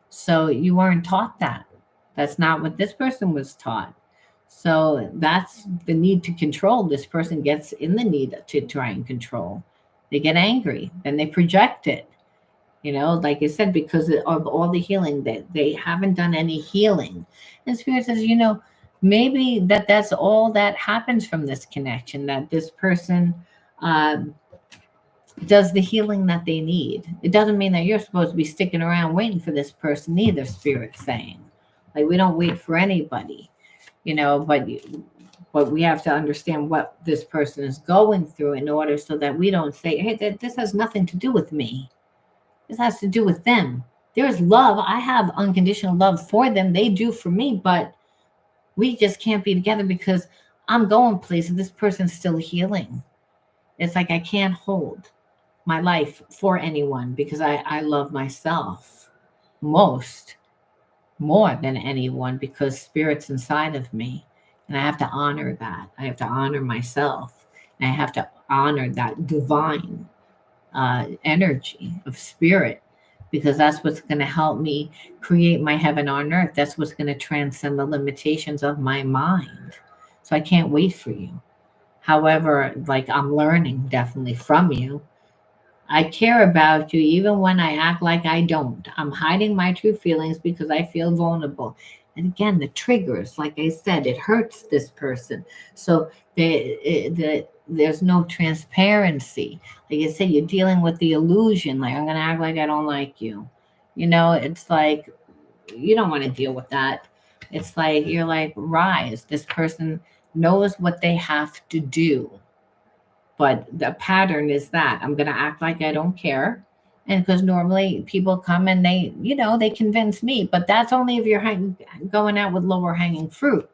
A: So you weren't taught that. That's not what this person was taught. So that's the need to control. This person gets in the need to try and control. They get angry, then they project it. Like I said, because of all the healing, that they haven't done any healing. And Spirit says, maybe that's all that happens from this connection, that this person uh, does the healing that they need. It doesn't mean that you're supposed to be sticking around waiting for this person either, Spirit's saying. Like, we don't wait for anybody, but we have to understand what this person is going through in order so that we don't say, hey, this has nothing to do with me. This has to do with them. There's love. I have unconditional love for them. They do for me, but we just can't be together because I'm going places. This person's still healing. It's like I can't hold my life for anyone because I love myself most, more than anyone, because Spirit's inside of me. And I have to honor that. I have to honor myself. And I have to honor that divine energy of Spirit, because that's what's going to help me create my heaven on earth. That's what's going to transcend the limitations of my mind. So I can't wait for you. However, like, I'm learning definitely from you. I care about you even when I act like I don't. I'm hiding my true feelings because I feel vulnerable. And again, the triggers, like I said, it hurts this person. So there's no transparency. Like I said, you're dealing with the illusion. Like, I'm going to act like I don't like you. It's like, you don't want to deal with that. It's like, you're like, rise. This person knows what they have to do. But the pattern is that I'm going to act like I don't care. And because normally people come and they convince me, but that's only if you're going out with lower hanging fruit,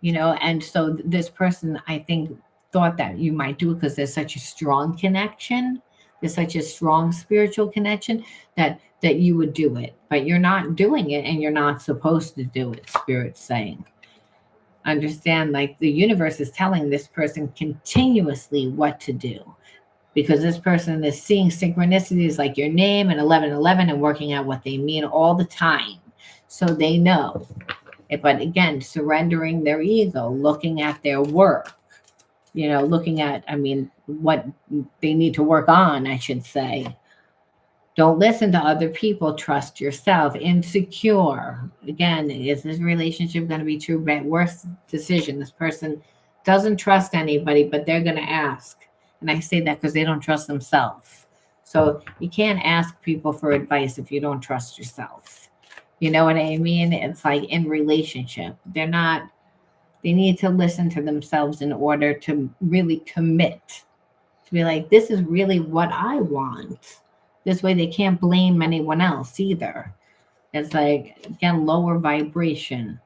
A: And so this person, I think, thought that you might do it because there's such a strong connection. There's such a strong spiritual connection that you would do it, but you're not doing it and you're not supposed to do it, Spirit's saying. Understand, like, the universe is telling this person continuously what to do, because this person is seeing synchronicities like your name and 1111 and working out what they mean all the time, so they know. But again, surrendering their ego, looking at their work, looking at, what they need to work on, I should say. Don't listen to other people. Trust yourself. Insecure. Again, is this relationship going to be true? Worst decision. This person doesn't trust anybody, but they're going to ask. And I say that because they don't trust themselves. So you can't ask people for advice if you don't trust yourself. You know what I mean? It's like in relationship. They need to listen to themselves in order to really commit. To be like, this is really what I want. This way they can't blame anyone else either. It's like, again, lower vibration.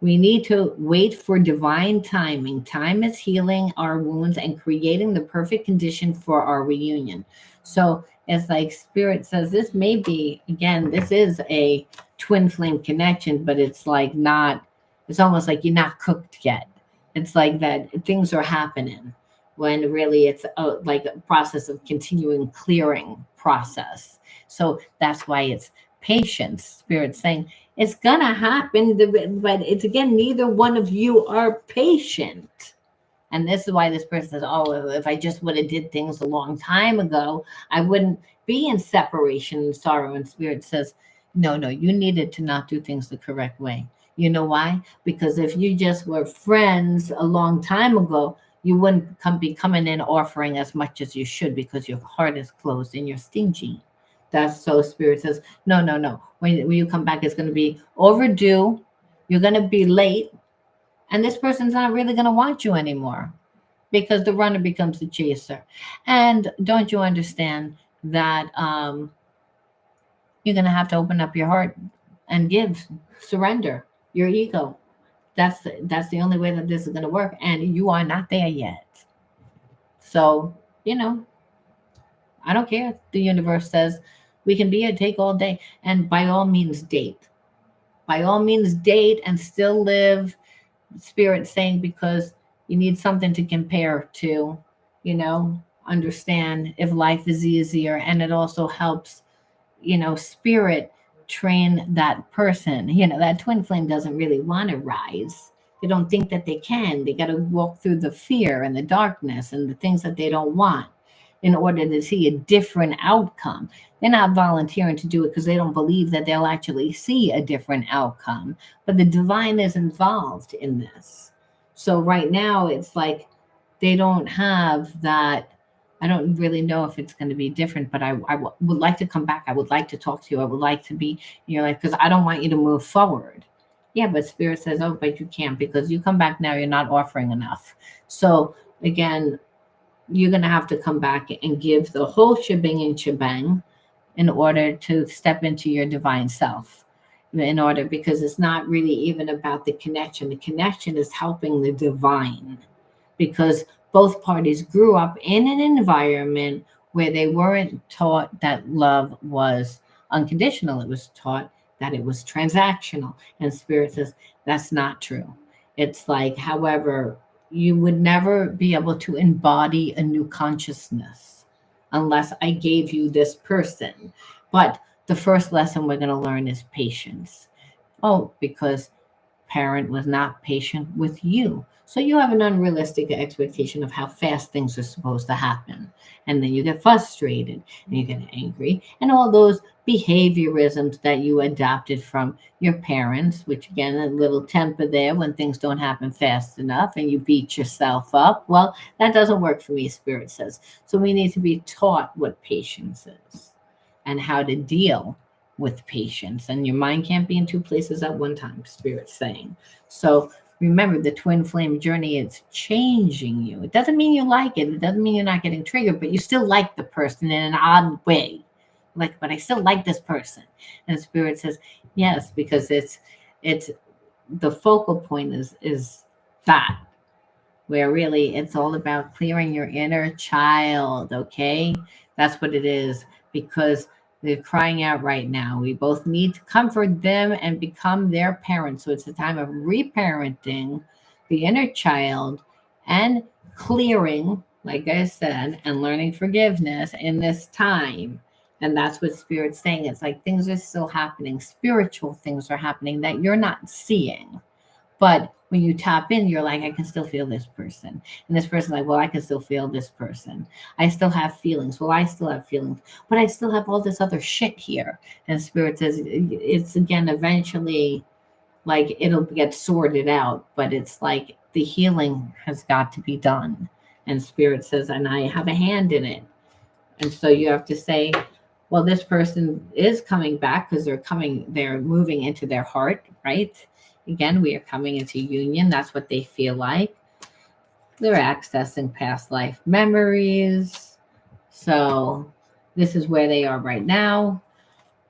A: We need to wait for divine timing. Time is healing our wounds and creating the perfect condition for our reunion. So it's like Spirit says, this may be, again, this is a twin flame connection, but it's like not, it's almost like you're not cooked yet. It's like that things are happening when really it's like a process of continuing clearing process. So that's why it's patience. Spirit saying it's gonna happen, but it's, again, neither one of you are patient. And this is why this person says, oh, if I just would have did things a long time ago, I wouldn't be in separation and sorrow. And Spirit says, no, you needed to not do things the correct way. You know why? Because if you just were friends a long time ago, you wouldn't be coming in offering as much as you should, because your heart is closed and you're stingy. That's so Spirit says, no. When you come back, it's going to be overdue. You're going to be late. And this person's not really going to want you anymore, because the runner becomes the chaser. And don't you understand that you're going to have to open up your heart and surrender your ego. That's the only way that this is going to work. And you are not there yet. So, I don't care. The universe says we can be a take all day. And by all means, date. By all means, date and still live. Spirit saying, because you need something to compare to, understand if life is easier. And it also helps, Spirit train that person. That twin flame doesn't really want to rise. They don't think that they can. They got to walk through the fear and the darkness and the things that they don't want in order to see a different outcome. They're not volunteering to do it because they don't believe that they'll actually see a different outcome. But the divine is involved in this. So right now, it's like they don't have that. I don't really know if it's going to be different, but would like to come back. I would like to talk to you. I would like to be in your life because I don't want you to move forward. Yeah, but Spirit says, oh, but you can't because you come back now, you're not offering enough. So again, you're going to have to come back and give the whole shebang and shebang in order to step into your divine self. In order, because it's not really even about the connection. The connection is helping the divine because both parties grew up in an environment where they weren't taught that love was unconditional. It was taught that it was transactional. And Spirit says that's not true. It's like, however, you would never be able to embody a new consciousness unless I gave you this person. But the first lesson we're going to learn is patience. Oh, because parent was not patient with you. So you have an unrealistic expectation of how fast things are supposed to happen. And then you get frustrated and you get angry. And all those behaviorisms that you adopted from your parents, which again, a little temper there when things don't happen fast enough and you beat yourself up. Well, that doesn't work for me, Spirit says. So we need to be taught what patience is and how to deal with patience. And your mind can't be in two places at one time, Spirit's saying. So remember, the twin flame journey is changing you. It doesn't mean you like it. It doesn't mean you're not getting triggered, but you still like the person in an odd way. Like, but I still like this person. And Spirit says, yes, because it's the focal point is that, where really it's all about clearing your inner child, okay? That's what it is, because they're crying out right now. We both need to comfort them and become their parents. So it's a time of reparenting the inner child and clearing, like I said, and learning forgiveness in this time. And that's what Spirit's saying. It's like things are still happening. Spiritual things are happening that you're not seeing. But when you tap in, you're like, I can still feel this person. And this person's like, well, I can still feel this person. I still have feelings. Well, I still have feelings. But I still have all this other shit here. And Spirit says it's again, eventually, like it'll get sorted out. But it's like the healing has got to be done. And Spirit says, and I have a hand in it. And so you have to say, well, this person is coming back because they're moving into their heart, right? Again, we are coming into union. That's what they feel like. They're accessing past life memories. So this is where they are right now.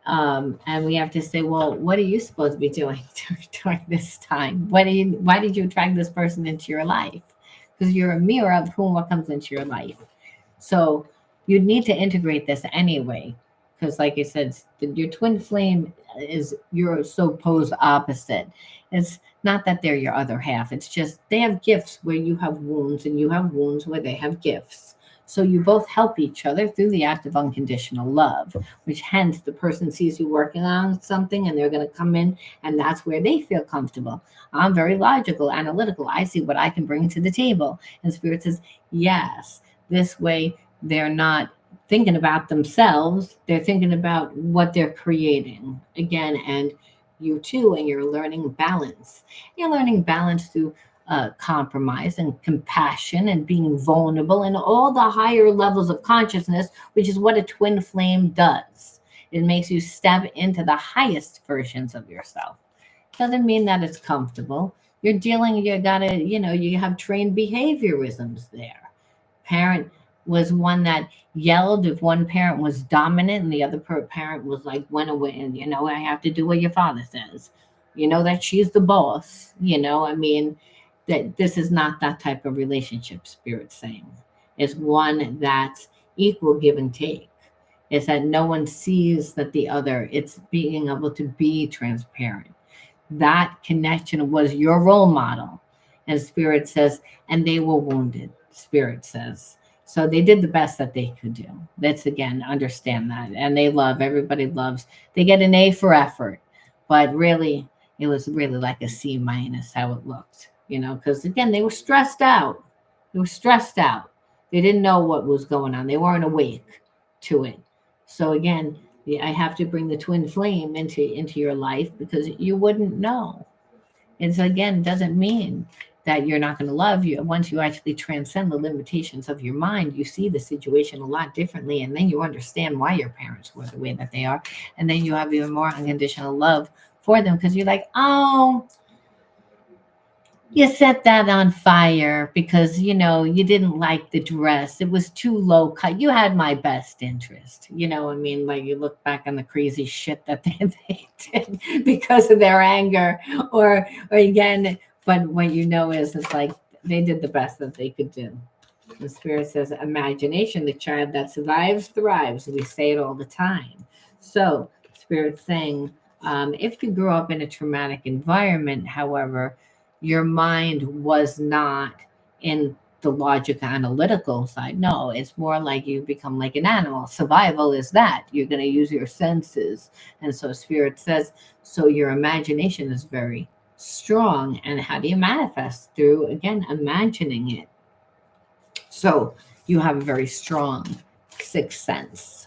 A: And we have to say, well, what are you supposed to be doing during this time? Why did you attract this person into your life? Because you're a mirror of what comes into your life. So you'd need to integrate this anyway. Because like I said, your twin flame is your supposed opposite. It's not that they're your other half. It's just they have gifts where you have wounds and you have wounds where they have gifts. So you both help each other through the act of unconditional love, which hence the person sees you working on something and they're going to come in and that's where they feel comfortable. I'm very logical, analytical. I see what I can bring to the table. And Spirit says, yes, this way they're not thinking about themselves. They're thinking about what they're creating again. And you too, and you're learning balance. You're learning balance through compromise and compassion and being vulnerable and all the higher levels of consciousness, which is what a twin flame does. It makes you step into the highest versions of yourself. Doesn't mean that it's comfortable. You're dealing, you have trained behaviorisms there. Parent was one that yelled if one parent was dominant and the other parent was like, went away and, I have to do what your father says. That she's the boss, that this is not that type of relationship, Spirit's saying. It's one that's equal give and take. It's that no one sees that the other, it's being able to be transparent. That connection was your role model. And Spirit says, and they were wounded, Spirit says. So they did the best that they could do. Let's again understand that. And everybody loves, they get an A for effort. But really, it was really like a C minus how it looked. because again, they were stressed out. They were stressed out. They didn't know what was going on. They weren't awake to it. So again, I have to bring the twin flame into your life because you wouldn't know. And so again, doesn't mean that you're not going to love you. Once you actually transcend the limitations of your mind, you see the situation a lot differently, and then you understand why your parents were the way that they are, and then you have even more unconditional love for them because you're like, oh, you set that on fire because you didn't like the dress. It was too low cut. You had my best interest. I mean, like you look back on the crazy shit that they did because of their anger, or again. But what is it's like they did the best that they could do. The spirit says, imagination, the child that survives thrives. We say it all the time. So spirit's saying, if you grew up in a traumatic environment, however, your mind was not in the logic analytical side. No, it's more like you become like an animal. Survival is that you're going to use your senses. And so spirit says, so your imagination is very strong. And how do you manifest? Through, again, imagining it. So you have a very strong sixth sense.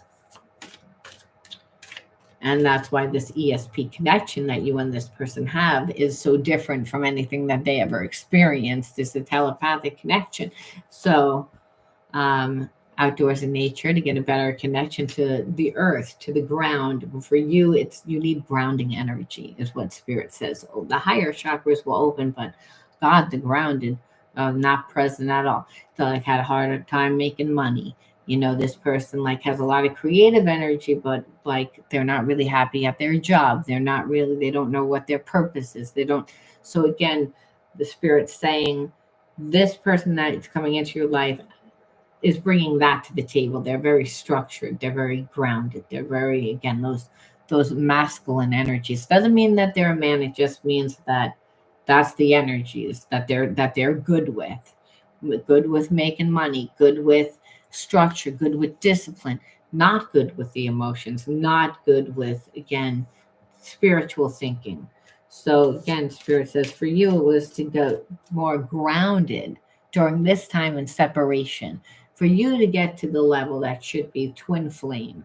A: And that's why this ESP connection that you and this person have is so different from anything that they ever experienced. It's a telepathic connection. So outdoors in nature to get a better connection to the earth, to the ground. For you, you need grounding energy is what spirit says. The higher chakras will open, but God, the grounded, not present at all. So like had a harder time making money. This person like has a lot of creative energy, but like they're not really happy at their job. They don't know what their purpose is. So again, the spirit's saying this person that's coming into your life is bringing that to the table. They're very structured. They're very grounded. They're very, again, those masculine energies. Doesn't mean that they're a man. It just means that that's the energies that they're good with making money, good with structure, good with discipline, not good with the emotions, not good with, again, spiritual thinking. So again, spirit says for you, it was to go more grounded during this time in separation, for you to get to the level that should be twin flame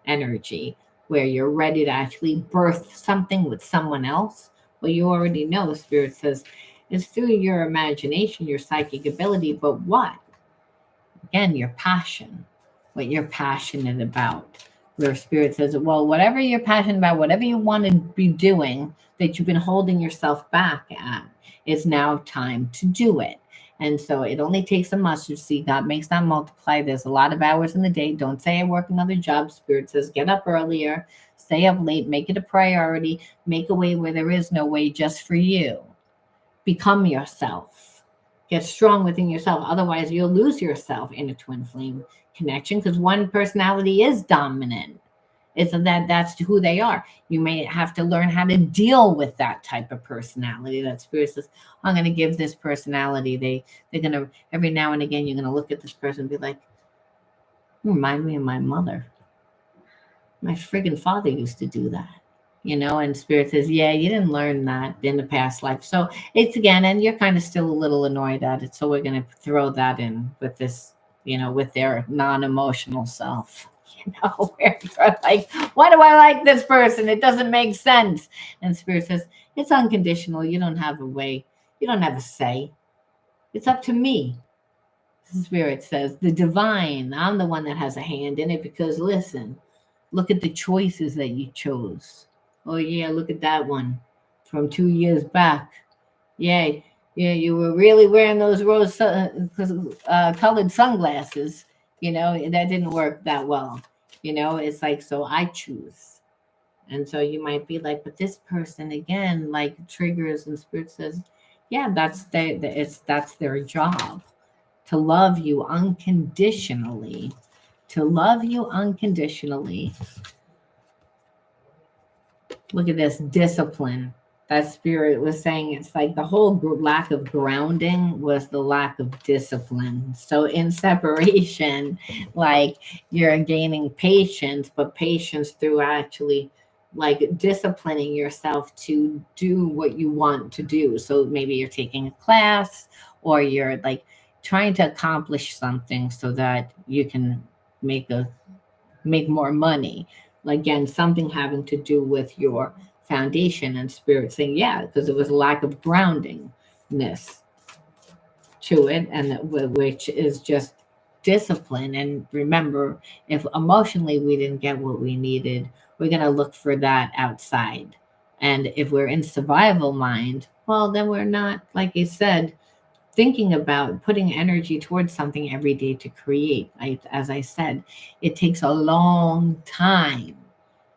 A: energy, where you're ready to actually birth something with someone else. Well, you already know, spirit says, it's through your imagination, your psychic ability, but what? Again, your passion, what you're passionate about. Where spirit says, well, whatever you're passionate about, whatever you want to be doing that you've been holding yourself back at, it's now time to do it. And so it only takes a mustard seed. God makes that multiply. There's a lot of hours in the day. Don't say I work another job. Spirit says get up earlier, stay up late, make it a priority, make a way where there is no way just for you. Become yourself. Get strong within yourself. Otherwise, you'll lose yourself in a twin flame connection because one personality is dominant. It's that's who they are. You may have to learn how to deal with that type of personality. That spirit says, I'm going to give this personality. They're going to, every now and again, you're going to look at this person and be like, you remind me of my mother. My friggin' father used to do that. And spirit says, yeah, you didn't learn that in the past life. So it's again, and you're kind of still a little annoyed at it. So we're going to throw that in with this, with their non-emotional self. Where you're like, why do I like this person? It doesn't make sense. And spirit says, it's unconditional. You don't have a way. You don't have a say. It's up to me. Spirit says, the divine, I'm the one that has a hand in it because listen, look at the choices that you chose. Oh yeah, look at that one from 2 years back. Yeah, you were really wearing those rose colored sunglasses. That didn't work that well. It's like, so I choose. And so you might be like, but this person again, like triggers, and spirit says, yeah, that's their job to love you unconditionally, Look at this discipline. That spirit was saying it's like the whole lack of grounding was the lack of discipline. So in separation, like you're gaining patience, but patience through actually like disciplining yourself to do what you want to do. So maybe you're taking a class, or you're like trying to accomplish something so that you can make a make more money. Again, something having to do with your foundation, and spirit saying, yeah, because it was a lack of groundingness to it, and which is just discipline. And remember, if emotionally we didn't get what we needed, we're going to look for that outside. And if we're in survival mind, well, then we're not, like I said, thinking about putting energy towards something every day to create. As I said, it takes a long time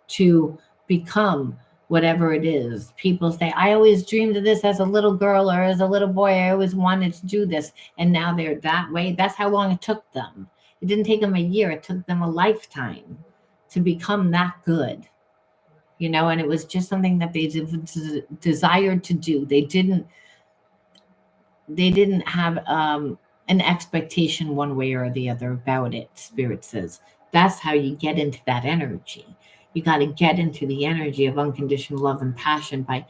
A: to become whatever it is. People say, I always dreamed of this as a little girl or as a little boy. I always wanted to do this. And now they're that way. That's how long it took them. It didn't take them a year, it took them a lifetime to become that good. And it was just something that they desired to do. They didn't have an expectation one way or the other about it. Spirit says that's how you get into that energy. You got to get into the energy of unconditional love and passion by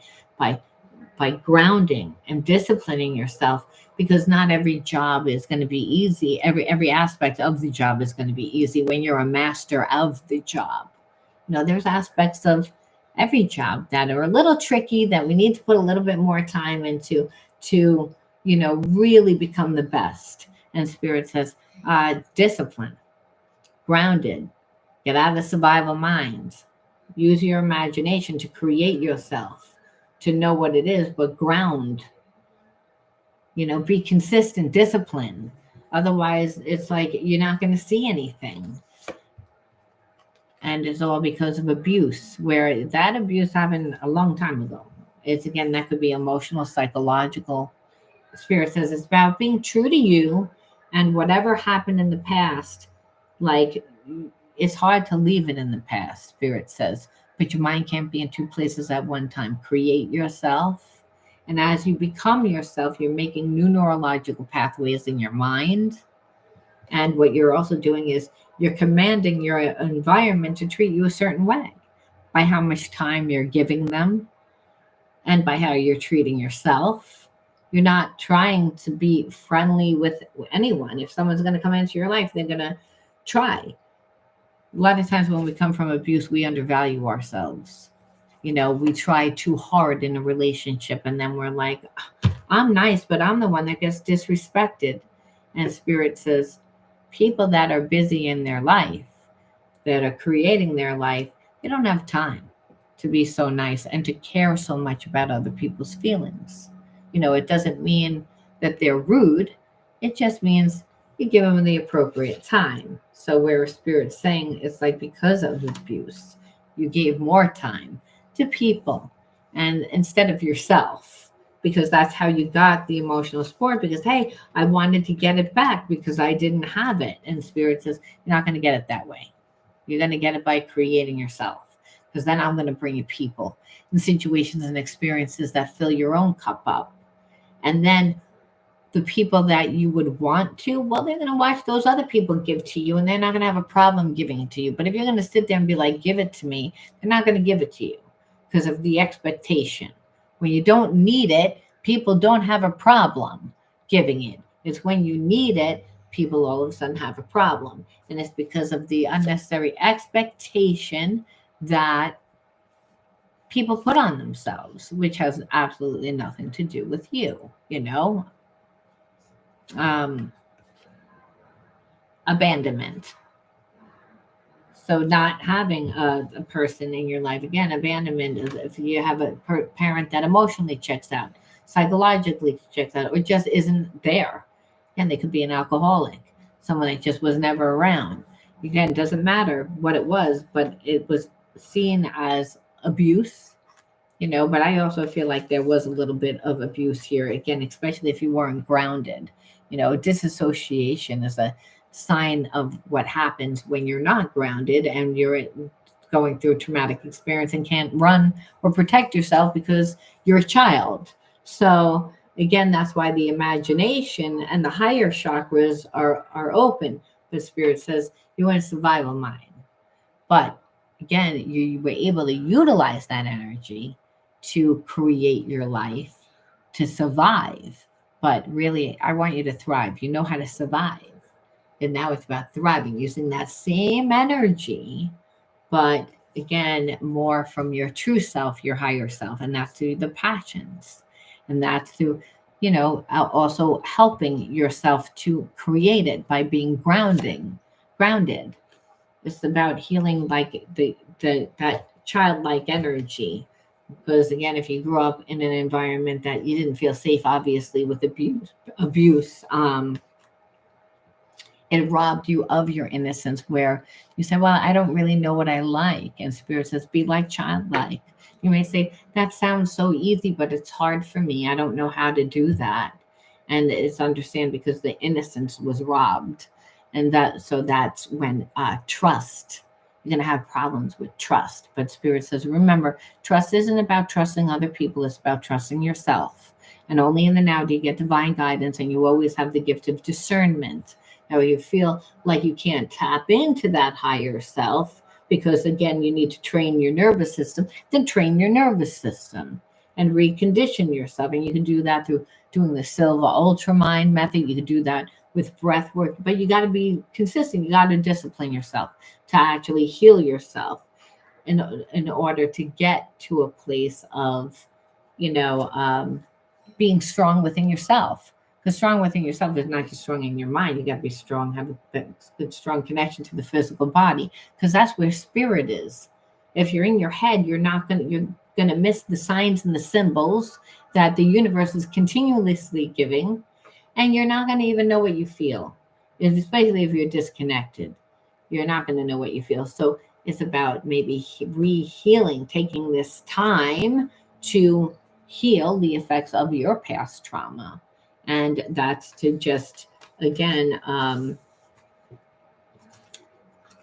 A: by grounding and disciplining yourself, because not every job is going to be easy. Every aspect of the job is going to be easy when you're a master of the job. There's aspects of every job that are a little tricky, that we need to put a little bit more time into to really become the best. And spirit says, discipline, grounded, get out of the survival mind, use your imagination to create yourself, to know what it is, but ground, be consistent, discipline. Otherwise, it's like you're not going to see anything. And it's all because of abuse, where that abuse happened a long time ago. It's, again, that could be emotional, psychological. Spirit says it's about being true to you, and whatever happened in the past, like, it's hard to leave it in the past. Spirit says, but your mind can't be in two places at one time. Create yourself, and as you become yourself, you're making new neurological pathways in your mind. And what you're also doing is you're commanding your environment to treat you a certain way by how much time you're giving them, and by how you're treating yourself. You're not trying to be friendly with anyone. If someone's going to come into your life, they're going to try. A lot of times when we come from abuse, we undervalue ourselves. We try too hard in a relationship, and then we're like, I'm nice, but I'm the one that gets disrespected. And spirit says, people that are busy in their life, that are creating their life, they don't have time to be so nice and to care so much about other people's feelings. It doesn't mean that they're rude. It just means you give them the appropriate time. So where spirit's saying, it's like, because of abuse, you gave more time to people and instead of yourself, because that's how you got the emotional support. Because, hey, I wanted to get it back because I didn't have it. And spirit says, you're not going to get it that way. You're going to get it by creating yourself, because then I'm going to bring you people and situations and experiences that fill your own cup up. And then the people that you would want to, well, they're going to watch those other people give to you, and they're not going to have a problem giving it to you. But if you're going to sit there and be like, give it to me, they're not going to give it to you because of the expectation. When you don't need it, people don't have a problem giving it. It's when you need it, people all of a sudden have a problem. And it's because of the unnecessary expectation that people put on themselves, which has absolutely nothing to do with you, abandonment. So not having a person in your life, again, abandonment is if you have a parent that emotionally checks out, psychologically checks out, or just isn't there. And they could be an alcoholic, someone that just was never around. Again, it doesn't matter what it was, but it was seen as abuse. But I also feel like there was a little bit of abuse here, again, especially if you weren't grounded. Disassociation is a sign of what happens when you're not grounded and you're going through a traumatic experience and can't run or protect yourself because you're a child. So again, that's why the imagination and the higher chakras are open. But spirit says you're in survival mind. But again, you were able to utilize that energy to create your life, to survive. But really, I want you to thrive. You know how to survive. And now it's about thriving, using that same energy, but again, more from your true self, your higher self. And that's through the passions. And that's through, also helping yourself to create it by being grounded. It's about healing like the that childlike energy. Because again, if you grew up in an environment that you didn't feel safe, obviously with abuse, it robbed you of your innocence, where you say, well, I don't really know what I like. And Spirit says, be like childlike. You may say, that sounds so easy, but it's hard for me. I don't know how to do that. And it's understand because the innocence was robbed. And that's when trust, you're going to have problems with trust. But Spirit says, remember, trust isn't about trusting other people, it's about trusting yourself. And only in the now do you get divine guidance, and you always have the gift of discernment. Now you feel like you can't tap into that higher self because, again, you need to train your nervous system, then train your nervous system and recondition yourself. And you can do that through doing the Silva Ultramind method. You can do that with breath work, but you got to be consistent. You got to discipline yourself to actually heal yourself in order to get to a place of, you know, being strong within yourself. Because strong within yourself is not just strong in your mind. You got to be strong, have a good, strong connection to the physical body, because that's where spirit is. If you're in your head, you're gonna miss the signs and the symbols that the universe is continuously giving, and you're not gonna even know what you feel. Especially if you're disconnected, you're not gonna know what you feel. So it's about maybe re-healing, taking this time to heal the effects of your past trauma. And that's to just, again,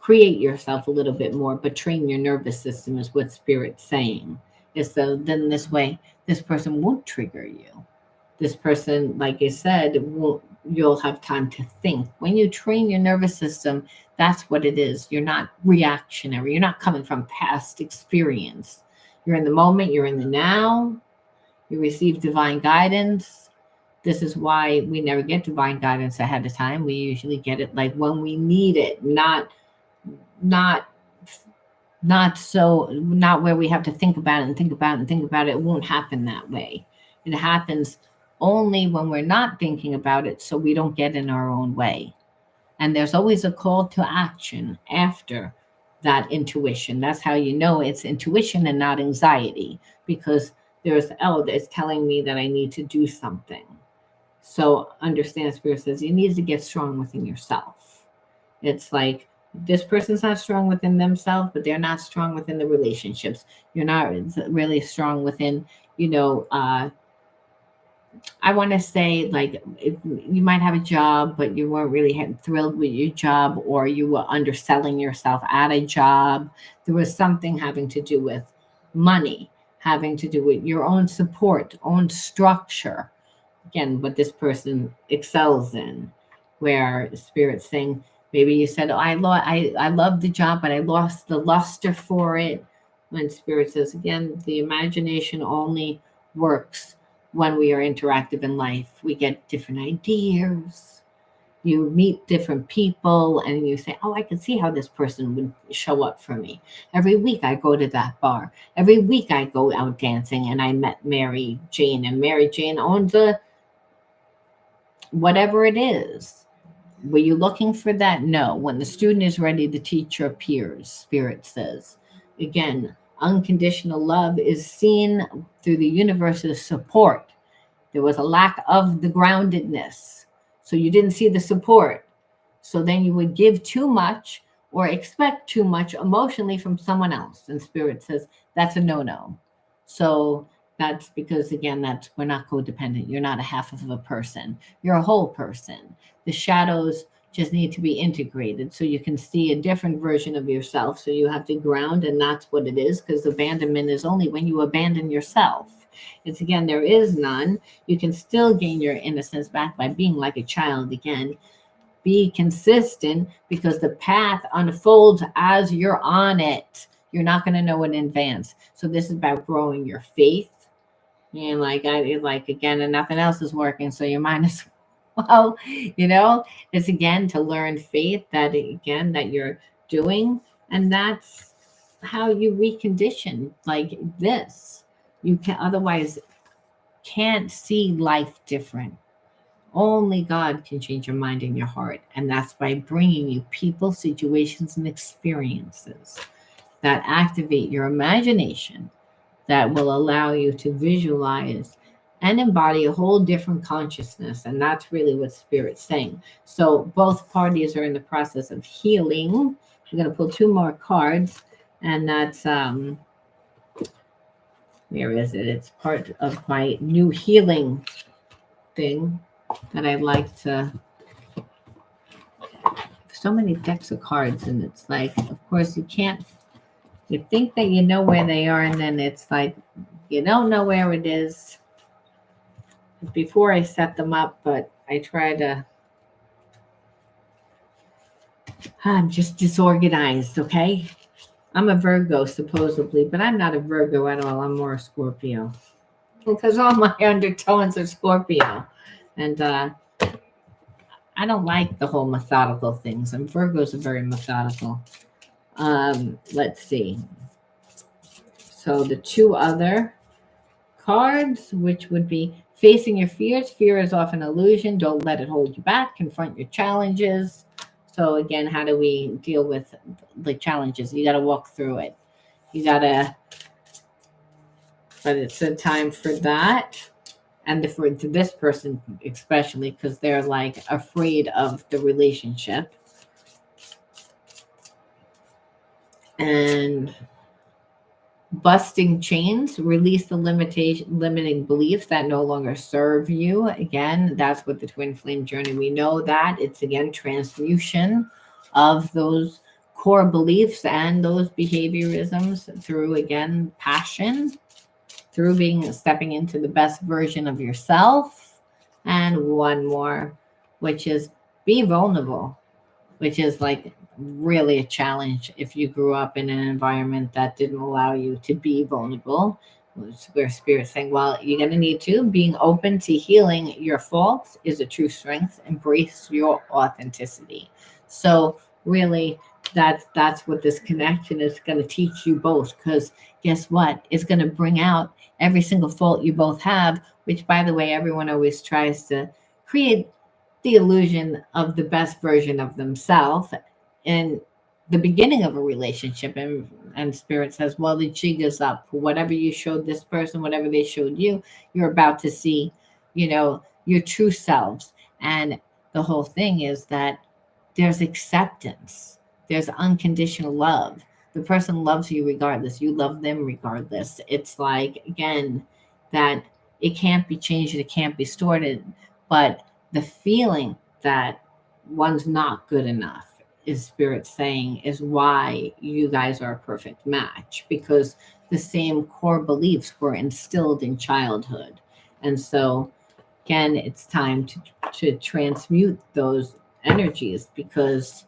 A: create yourself a little bit more, but train your nervous system is what Spirit's saying. Is so then this way, this person won't trigger you. This person, like I said, you'll have time to think. When you train your nervous system, that's what it is. You're not reactionary. You're not coming from past experience. You're in the moment, you're in the now. You receive divine guidance. This is why we never get divine guidance ahead of time. We usually get it like when we need it, not where we have to think about it and think about it and think about it. It won't happen that way. It happens only when we're not thinking about it, so we don't get in our own way. And there's always a call to action after that intuition. That's how you know it's intuition and not anxiety, because it's telling me that I need to do something. So understand, Spirit says you need to get strong within yourself. It's like this person's not strong within themselves, but they're not strong within the relationships. You're not really strong within, I want to say, like, you might have a job, but you weren't really thrilled with your job, or you were underselling yourself at a job. There was something having to do with money, having to do with your own support, own structure. Again, what this person excels in, where Spirit's saying, maybe you said, oh, I love the job, but I lost the luster for it. When Spirit says, again, the imagination only works when we are interactive in life. We get different ideas. You meet different people and you say, oh, I can see how this person would show up for me. Every week I go to that bar. Every week I go out dancing, and I met Mary Jane, and Mary Jane owns a whatever it is. Were you looking for that? No. When the student is ready, the teacher appears, Spirit says. Again, unconditional love is seen through the universe's support. There was a lack of the groundedness, so you didn't see the support. So then you would give too much or expect too much emotionally from someone else. And Spirit says that's a no-no. So that's because, again, we're not codependent. You're not a half of a person. You're a whole person. The shadows just need to be integrated so you can see a different version of yourself. So you have to ground, and that's what it is, because abandonment is only when you abandon yourself. It's, again, there is none. You can still gain your innocence back by being like a child again. Be consistent, because the path unfolds as you're on it. You're not going to know in advance. So this is about growing your faith. And like again, and nothing else is working. So you might as well, it's again to learn faith that again that you're doing. And that's how you recondition like this. You can otherwise can't see life different. Only God can change your mind and your heart. And that's by bringing you people, situations, and experiences that activate your imagination, that will allow you to visualize and embody a whole different consciousness. And that's really what Spirit's saying. So both parties are in the process of healing. I'm going to pull two more cards. And that's, where is it? It's part of my new healing thing that I like to. So many decks of cards, and it's like, of course, you can't. You think that you know where they are, and then it's like you don't know where it is before I set them up. But I try to. I'm just disorganized. Okay, I'm a Virgo supposedly, but I'm not a Virgo at all. I'm more a Scorpio because all my undertones are Scorpio, and I don't like the whole methodical things. And Virgos are very methodical. Let's see. So the two other cards, which would be facing your fears. Fear is often an illusion. Don't let it hold you back. Confront your challenges. So again, how do we deal with the challenges? You got to walk through it. You got to, but it's a time for that. And for this person, especially because they're like afraid of the relationship. And busting chains, release the limiting beliefs that no longer serve you. Again, that's what the twin flame journey. We know that it's again transmutation of those core beliefs and those behaviorisms through again passion, through stepping into the best version of yourself. And one more, which is be vulnerable, which is like really a challenge if you grew up in an environment that didn't allow you to be vulnerable. Where Spirit's saying, well, you're going to need to. Being open to healing your faults is a true strength. Embrace your authenticity. So really, that's what this connection is going to teach you both, because guess what? It's going to bring out every single fault you both have, which, by the way, everyone always tries to create the illusion of the best version of themselves in the beginning of a relationship. And Spirit says, well, the jig is up. Whatever you showed this person, whatever they showed you, you're about to see, your true selves. And the whole thing is that there's acceptance. There's unconditional love. The person loves you regardless. You love them regardless. It's like, again, that it can't be changed. It can't be distorted. But the feeling that one's not good enough, is Spirit saying, is why you guys are a perfect match, because the same core beliefs were instilled in childhood. And so, again, it's time to transmute those energies, because,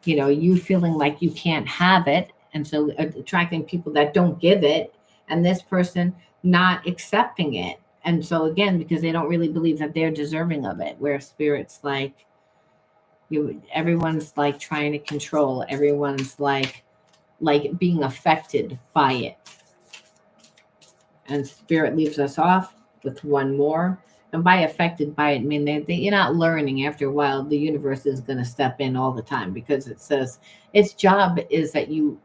A: you feeling like you can't have it. And so attracting people that don't give it, and this person not accepting it. And so again, because they don't really believe that they're deserving of it, where Spirit's like, everyone's like trying to control, everyone's like being affected by it. And Spirit leaves us off with one more. And by affected by it, I mean you're not learning. After a while, the universe is going to step in all the time, because it says its job is that you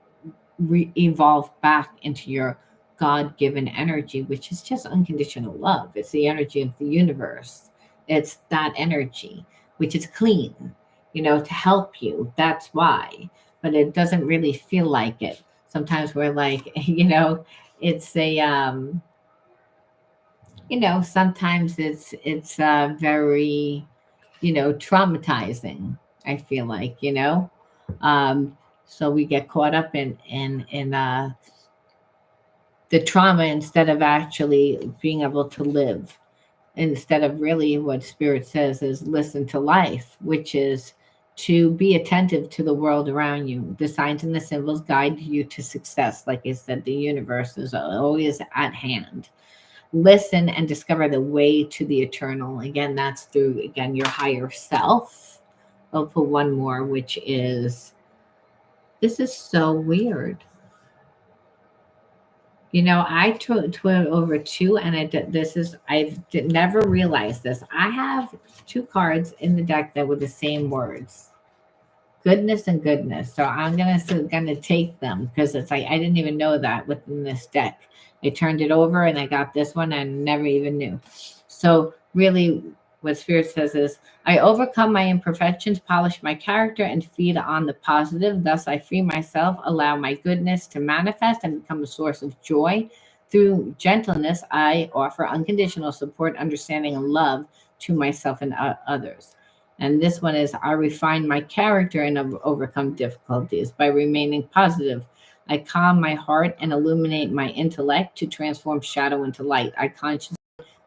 A: evolve back into your God-given energy, which is just unconditional love. It's the energy of the universe. It's that energy, which is clean, to help you. That's why. But it doesn't really feel like it. Sometimes we're like, it's a, sometimes it's very, traumatizing. I feel like, so we get caught up in the trauma instead of actually being able to live. Instead of really what Spirit says is listen to life, which is to be attentive to the world around you. The signs and the symbols guide you to success. Like I said, the universe is always at hand. Listen and discover the way to the eternal. Again, that's through, again, your higher self. I'll put one more, which is, this is so weird. I twirled over two, and never realized this. I have two cards in the deck that were the same words, goodness and goodness. So I'm gonna take them because it's like I didn't even know that within this deck. I turned it over and I got this one. I never even knew. So really, what Spirit says is, I overcome my imperfections, polish my character, and feed on the positive. Thus, I free myself, allow my goodness to manifest and become a source of joy. Through gentleness, I offer unconditional support, understanding, and love to myself and others. And this one is, I refine my character and overcome difficulties by remaining positive. I calm my heart and illuminate my intellect to transform shadow into light. I consciously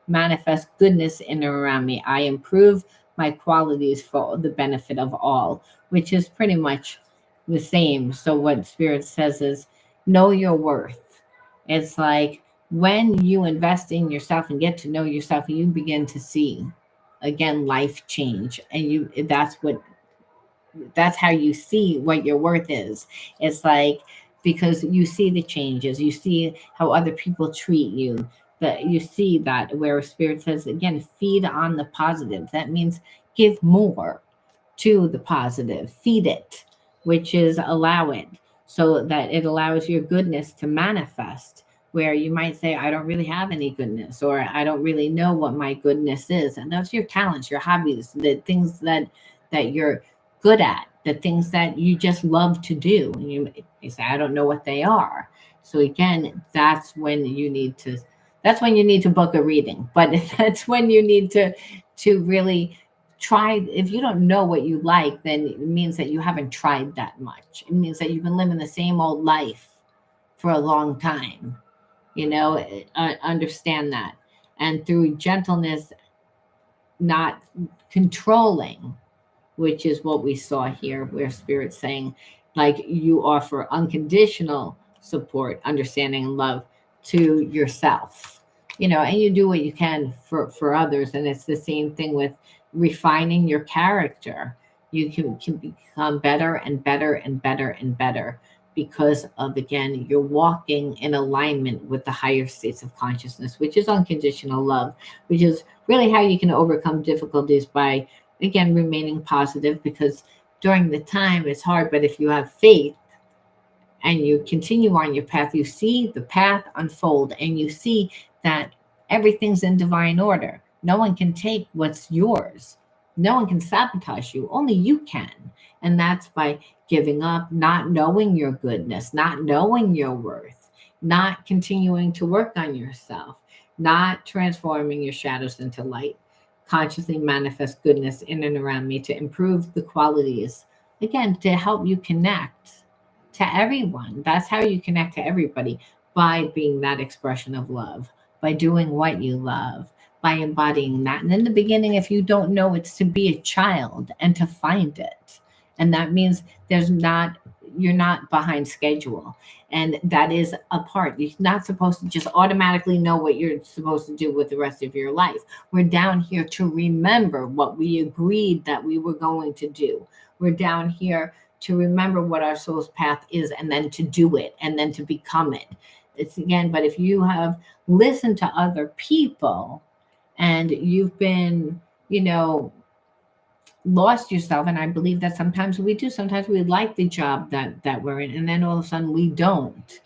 A: manifest goodness in and around me. I improve my qualities for the benefit of all, which is pretty much the same. So what Spirit says is, know your worth. It's like when you invest in yourself and get to know yourself, you begin to see, again, life change. And that's how you see what your worth is. It's like, because you see the changes, you see how other people treat you, that you see that, where Spirit says, again, feed on the positive. That means give more to the positive, feed it, which is allow it, so that it allows your goodness to manifest. Where you might say, I don't really have any goodness, or I don't really know what my goodness is. And that's your talents, your hobbies, the things that you're good at, the things that you just love to do. And you say, I don't know what they are. So again, that's when you need to book a reading. But that's when you need to really try. If you don't know what you like, then it means that you haven't tried that much. It means that you've been living the same old life for a long time. Understand that. And through gentleness, not controlling, which is what we saw here, where Spirit's saying, like, you offer unconditional support, understanding, and love to yourself, and you do what you can for others. And it's the same thing with refining your character. You can become better and better and better and better, because of, again, you're walking in alignment with the higher states of consciousness, which is unconditional love, which is really how you can overcome difficulties, by, again, remaining positive. Because during the time it's hard, but if you have faith and you continue on your path, you see the path unfold, and you see that everything's in divine order. No one can take what's yours. No one can sabotage you. Only you can. And that's by giving up, not knowing your goodness, not knowing your worth, not continuing to work on yourself, not transforming your shadows into light. Consciously manifest goodness in and around me to improve the qualities, again, to help you connect to everyone. That's how you connect to everybody, by being that expression of love, by doing what you love, by embodying that. And in the beginning, if you don't know, it's to be a child and to find it. And that means you're not behind schedule. And that is a part. You're not supposed to just automatically know what you're supposed to do with the rest of your life. We're down here to remember what we agreed that we were going to do. We're down here to remember what our soul's path is, and then to do it, and then to become it. It's, again, but if you have listened to other people and you've been, lost yourself, and I believe that sometimes we do. Sometimes we like the job that we're in, and then all of a sudden we don't.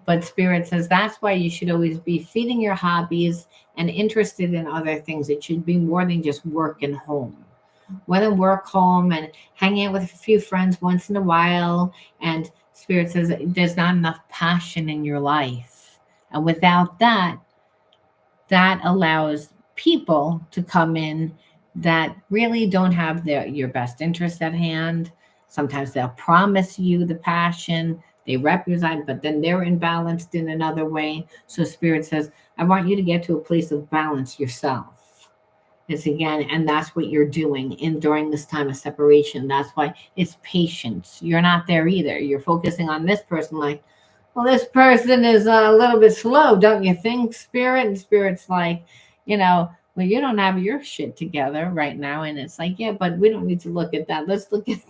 A: But Spirit says that's why you should always be feeding your hobbies and interested in other things. It should be more than just work and home. Whether work, home, and hanging out with a few friends once in a while. And Spirit says there's not enough passion in your life. And without that, that allows people to come in that really don't have your best interest at hand. Sometimes they'll promise you the passion, they represent, but then they're imbalanced in another way. So Spirit says, I want you to get to a place of balance yourself. It's again, and that's what you're doing in during this time of separation. That's why it's patience. You're not there either. You're focusing on this person, like, well, this person is a little bit slow, don't you think, Spirit? And Spirit's like, well, you don't have your shit together right now. And it's like, yeah, but we don't need to look at that. Let's look at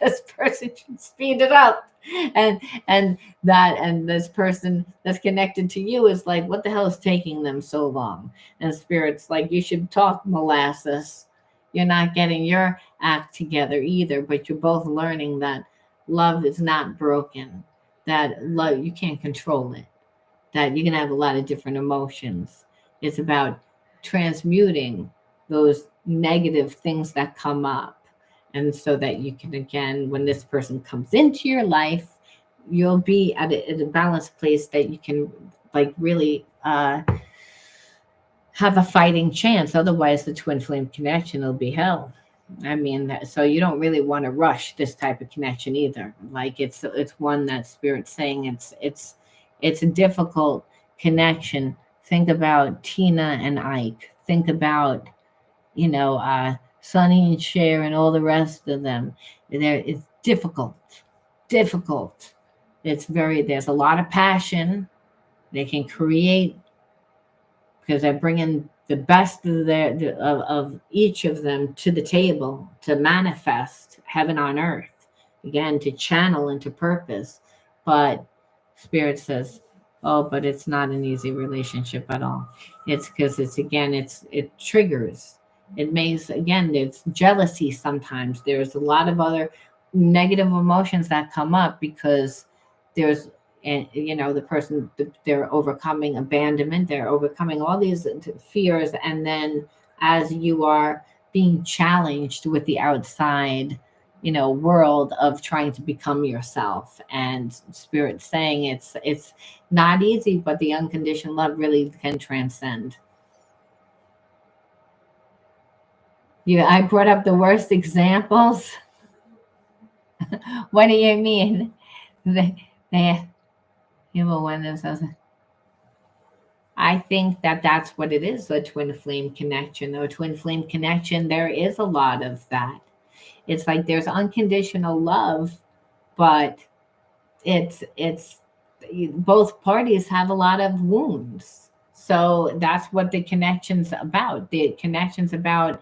A: this person should speed it up. And this person that's connected to you is like, what the hell is taking them so long? And Spirit's like, you should talk, molasses. You're not getting your act together either, but you're both learning that love is not broken, that love, you can't control it, that you can have a lot of different emotions. It's about transmuting those negative things that come up. And so that you can, again, when this person comes into your life, you'll be at a balanced place that you can like really have a fighting chance. Otherwise, the twin flame connection will be hell. I mean, so you don't really want to rush this type of connection either. Like it's one that Spirit's saying it's a difficult connection. Think about Tina and Ike. Think about Sonny and Cher and all the rest of them. It's difficult. There's a lot of passion. They can create because they're bringing the best of each of them to the table to manifest heaven on earth, again, to channel into purpose. But Spirit says, oh, but it's not an easy relationship at all. It's because it triggers. It makes, again, there's jealousy sometimes. There's a lot of other negative emotions that come up because there's, and the person, they're overcoming abandonment, they're overcoming all these fears, and then as you are being challenged with the outside world of trying to become yourself, and Spirit saying it's not easy, but the unconditioned love really can transcend. I brought up the worst examples. What do you mean? They evil one themselves. I think that's what it is, a twin flame connection. Though twin flame connection, there is a lot of that. It's like there's unconditional love, but it's both parties have a lot of wounds. So that's what the connection's about. The connection's about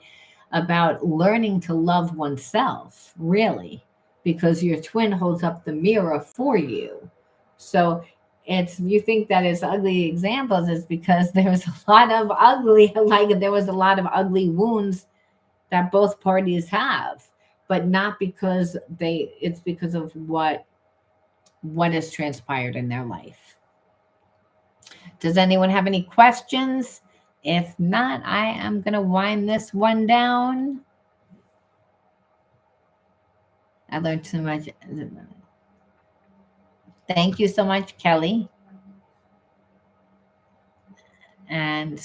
A: learning to love oneself, really, because your twin holds up the mirror for you. So you think that it's ugly examples is because there was a lot of ugly, like there was a lot of ugly wounds that both parties have, but not because it's because of what has transpired in their life. Does anyone have any questions? If not, I am going to wind this one down. I learned too much. Thank you so much, Kelly. And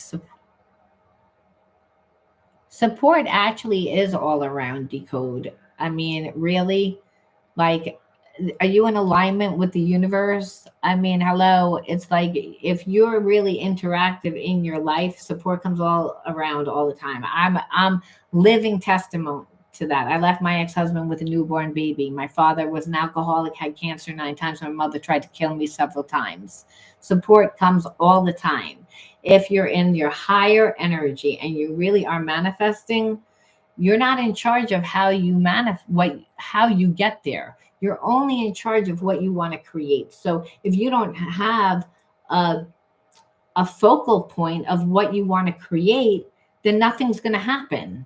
A: support actually is all around decode. I mean, really, like, are you in alignment with the universe? I mean, hello. It's like if you're really interactive in your life, support comes all around all the time. I'm living testimony to that. I left my ex-husband with a newborn baby. My father was an alcoholic, had cancer 9 times. My mother tried to kill me several times. Support comes all the time. If you're in your higher energy and you really are manifesting, you're not in charge of how you how you get there. You're only in charge of what you want to create. So if you don't have a focal point of what you want to create, then nothing's going to happen.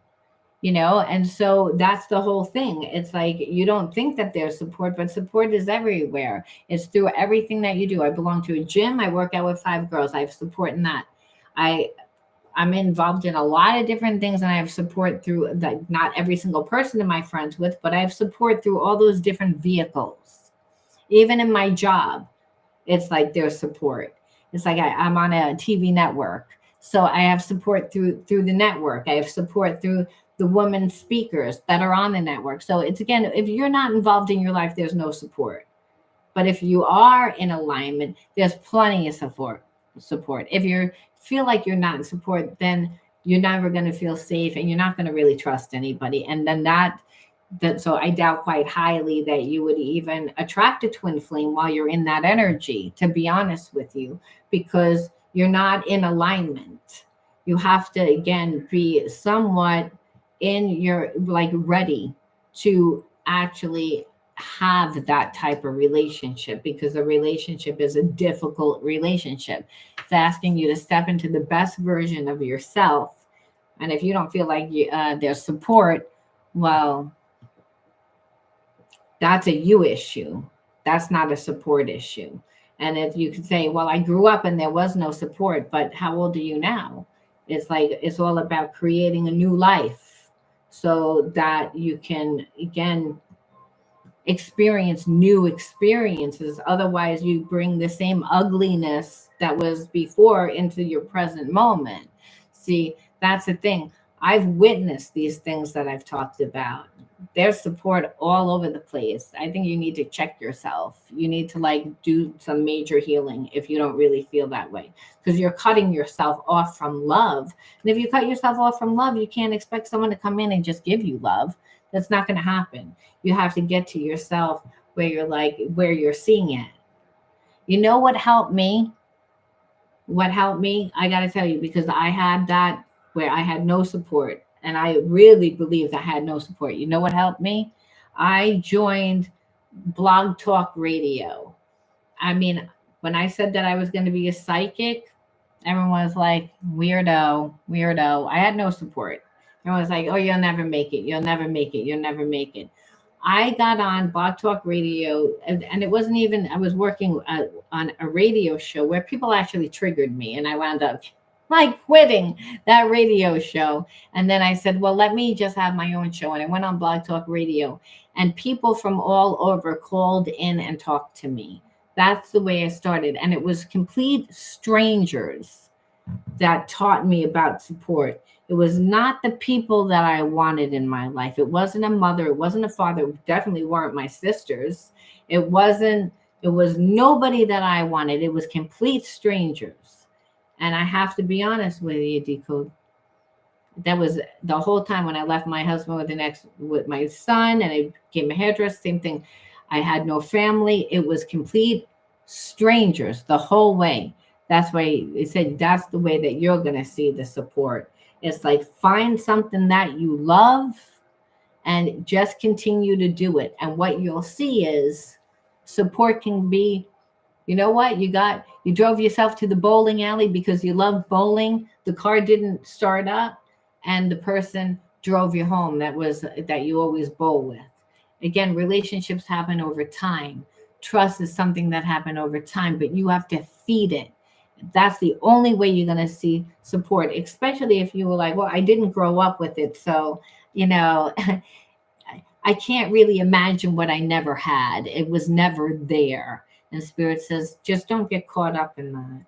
A: And so that's the whole thing. It's like you don't think that there's support, but support is everywhere. It's through everything that you do. I belong to a gym. I work out with 5 girls. I have support in that. I'm involved in a lot of different things, and I have support through that. Not every single person am I friends with, but I have support through all those different vehicles. Even in my job, it's like there's support. It's like I'm on a TV network, so I have support through the network. I have support through the women speakers that are on the network. So it's, again, if you're not involved in your life, there's no support. But if you are in alignment, there's plenty of support. If you feel like you're not in support, then you're never going to feel safe, and you're not going to really trust anybody. And then so I doubt quite highly that you would even attract a twin flame while you're in that energy, to be honest with you, because you're not in alignment. You have to, again, be somewhat in your, like, ready to actually have that type of relationship, because a relationship is a difficult relationship. It's asking you to step into the best version of yourself. And if you don't feel like there's support, well, that's a you issue. That's not a support issue. And if you could say, well, I grew up and there was no support, but how old are you now? It's like, it's all about creating a new life so that you can, again, experience new experiences. Otherwise, you bring the same ugliness that was before into your present moment. See, that's the thing. I've witnessed these things that I've talked about. There's support all over the place. I think you need to check yourself. You need to, like, do some major healing if you don't really feel that way, because you're cutting yourself off from love. And if you cut yourself off from love, you can't expect someone to come in and just give you love. That's not going to happen. You have to get to yourself where you're, like, where you're seeing it. You know what helped me? What helped me? I got to tell you, because I had that where I had no support, and I really believed I had no support. You know what helped me? I joined Blog Talk Radio. I mean, when I said that I was going to be a psychic, everyone was like, weirdo, weirdo. I had no support. Everyone was like, oh, you'll never make it. You'll never make it. You'll never make it. I got on Blog Talk Radio, and it wasn't even, I was working on a radio show where people actually triggered me, and I wound up, like, quitting that radio show. And then I said, well, let me just have my own show. And I went on Blog Talk Radio, and people from all over called in and talked to me. That's the way I started. And it was complete strangers that taught me about support. It was not the people that I wanted in my life. It wasn't a mother. It wasn't a father. It definitely weren't my sisters. It was nobody that I wanted. It was complete strangers. And I have to be honest with you, Decode. That was the whole time when I left my husband with my son, and I became a hairdresser, same thing. I had no family. It was complete strangers the whole way. That's why it said that's the way that you're going to see the support. It's like, find something that you love and just continue to do it. And what you'll see is support can be, you know what? You drove yourself to the bowling alley because you love bowling. The car didn't start up, and the person drove you home that you always bowl with. Again, relationships happen over time. Trust is something that happens over time, but you have to feed it. That's the only way you're going to see support, especially if you were like, well, I didn't grow up with it. So, I can't really imagine what I never had. It was never there. And Spirit says, just don't get caught up in that.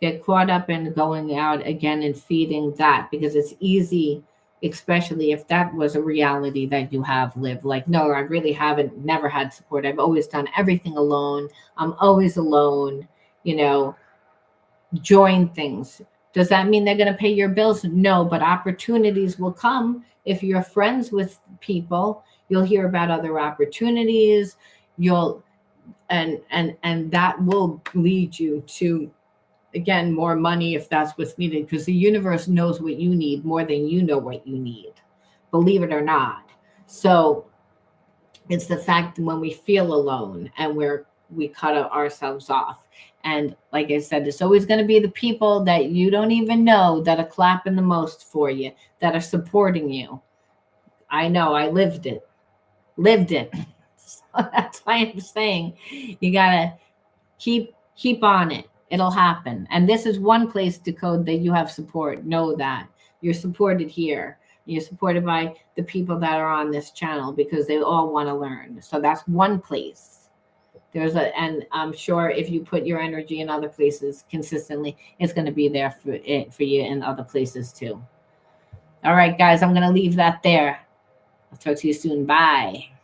A: Get caught up in going out again and feeding that, because it's easy, especially if that was a reality that you have lived. Like, no, I really never had support. I've always done everything alone. I'm always alone, join things. Does that mean they're going to pay your bills? No, but opportunities will come. If you're friends with people, you'll hear about other opportunities. And that will lead you to, again, more money if that's what's needed, because the universe knows what you need more than you know what you need, believe it or not. So it's the fact that when we feel alone and we cut ourselves off. And like I said, it's always going to be the people that you don't even know that are clapping the most for you, that are supporting you. I know, I lived it. So that's why I'm saying you got to keep on it. It'll happen. And this is one place, Decode, that you have support. Know that you're supported here. You're supported by the people that are on this channel because they all want to learn. So that's one place. And I'm sure if you put your energy in other places consistently, it's going to be there for you in other places too. All right, guys, I'm going to leave that there. I'll talk to you soon. Bye.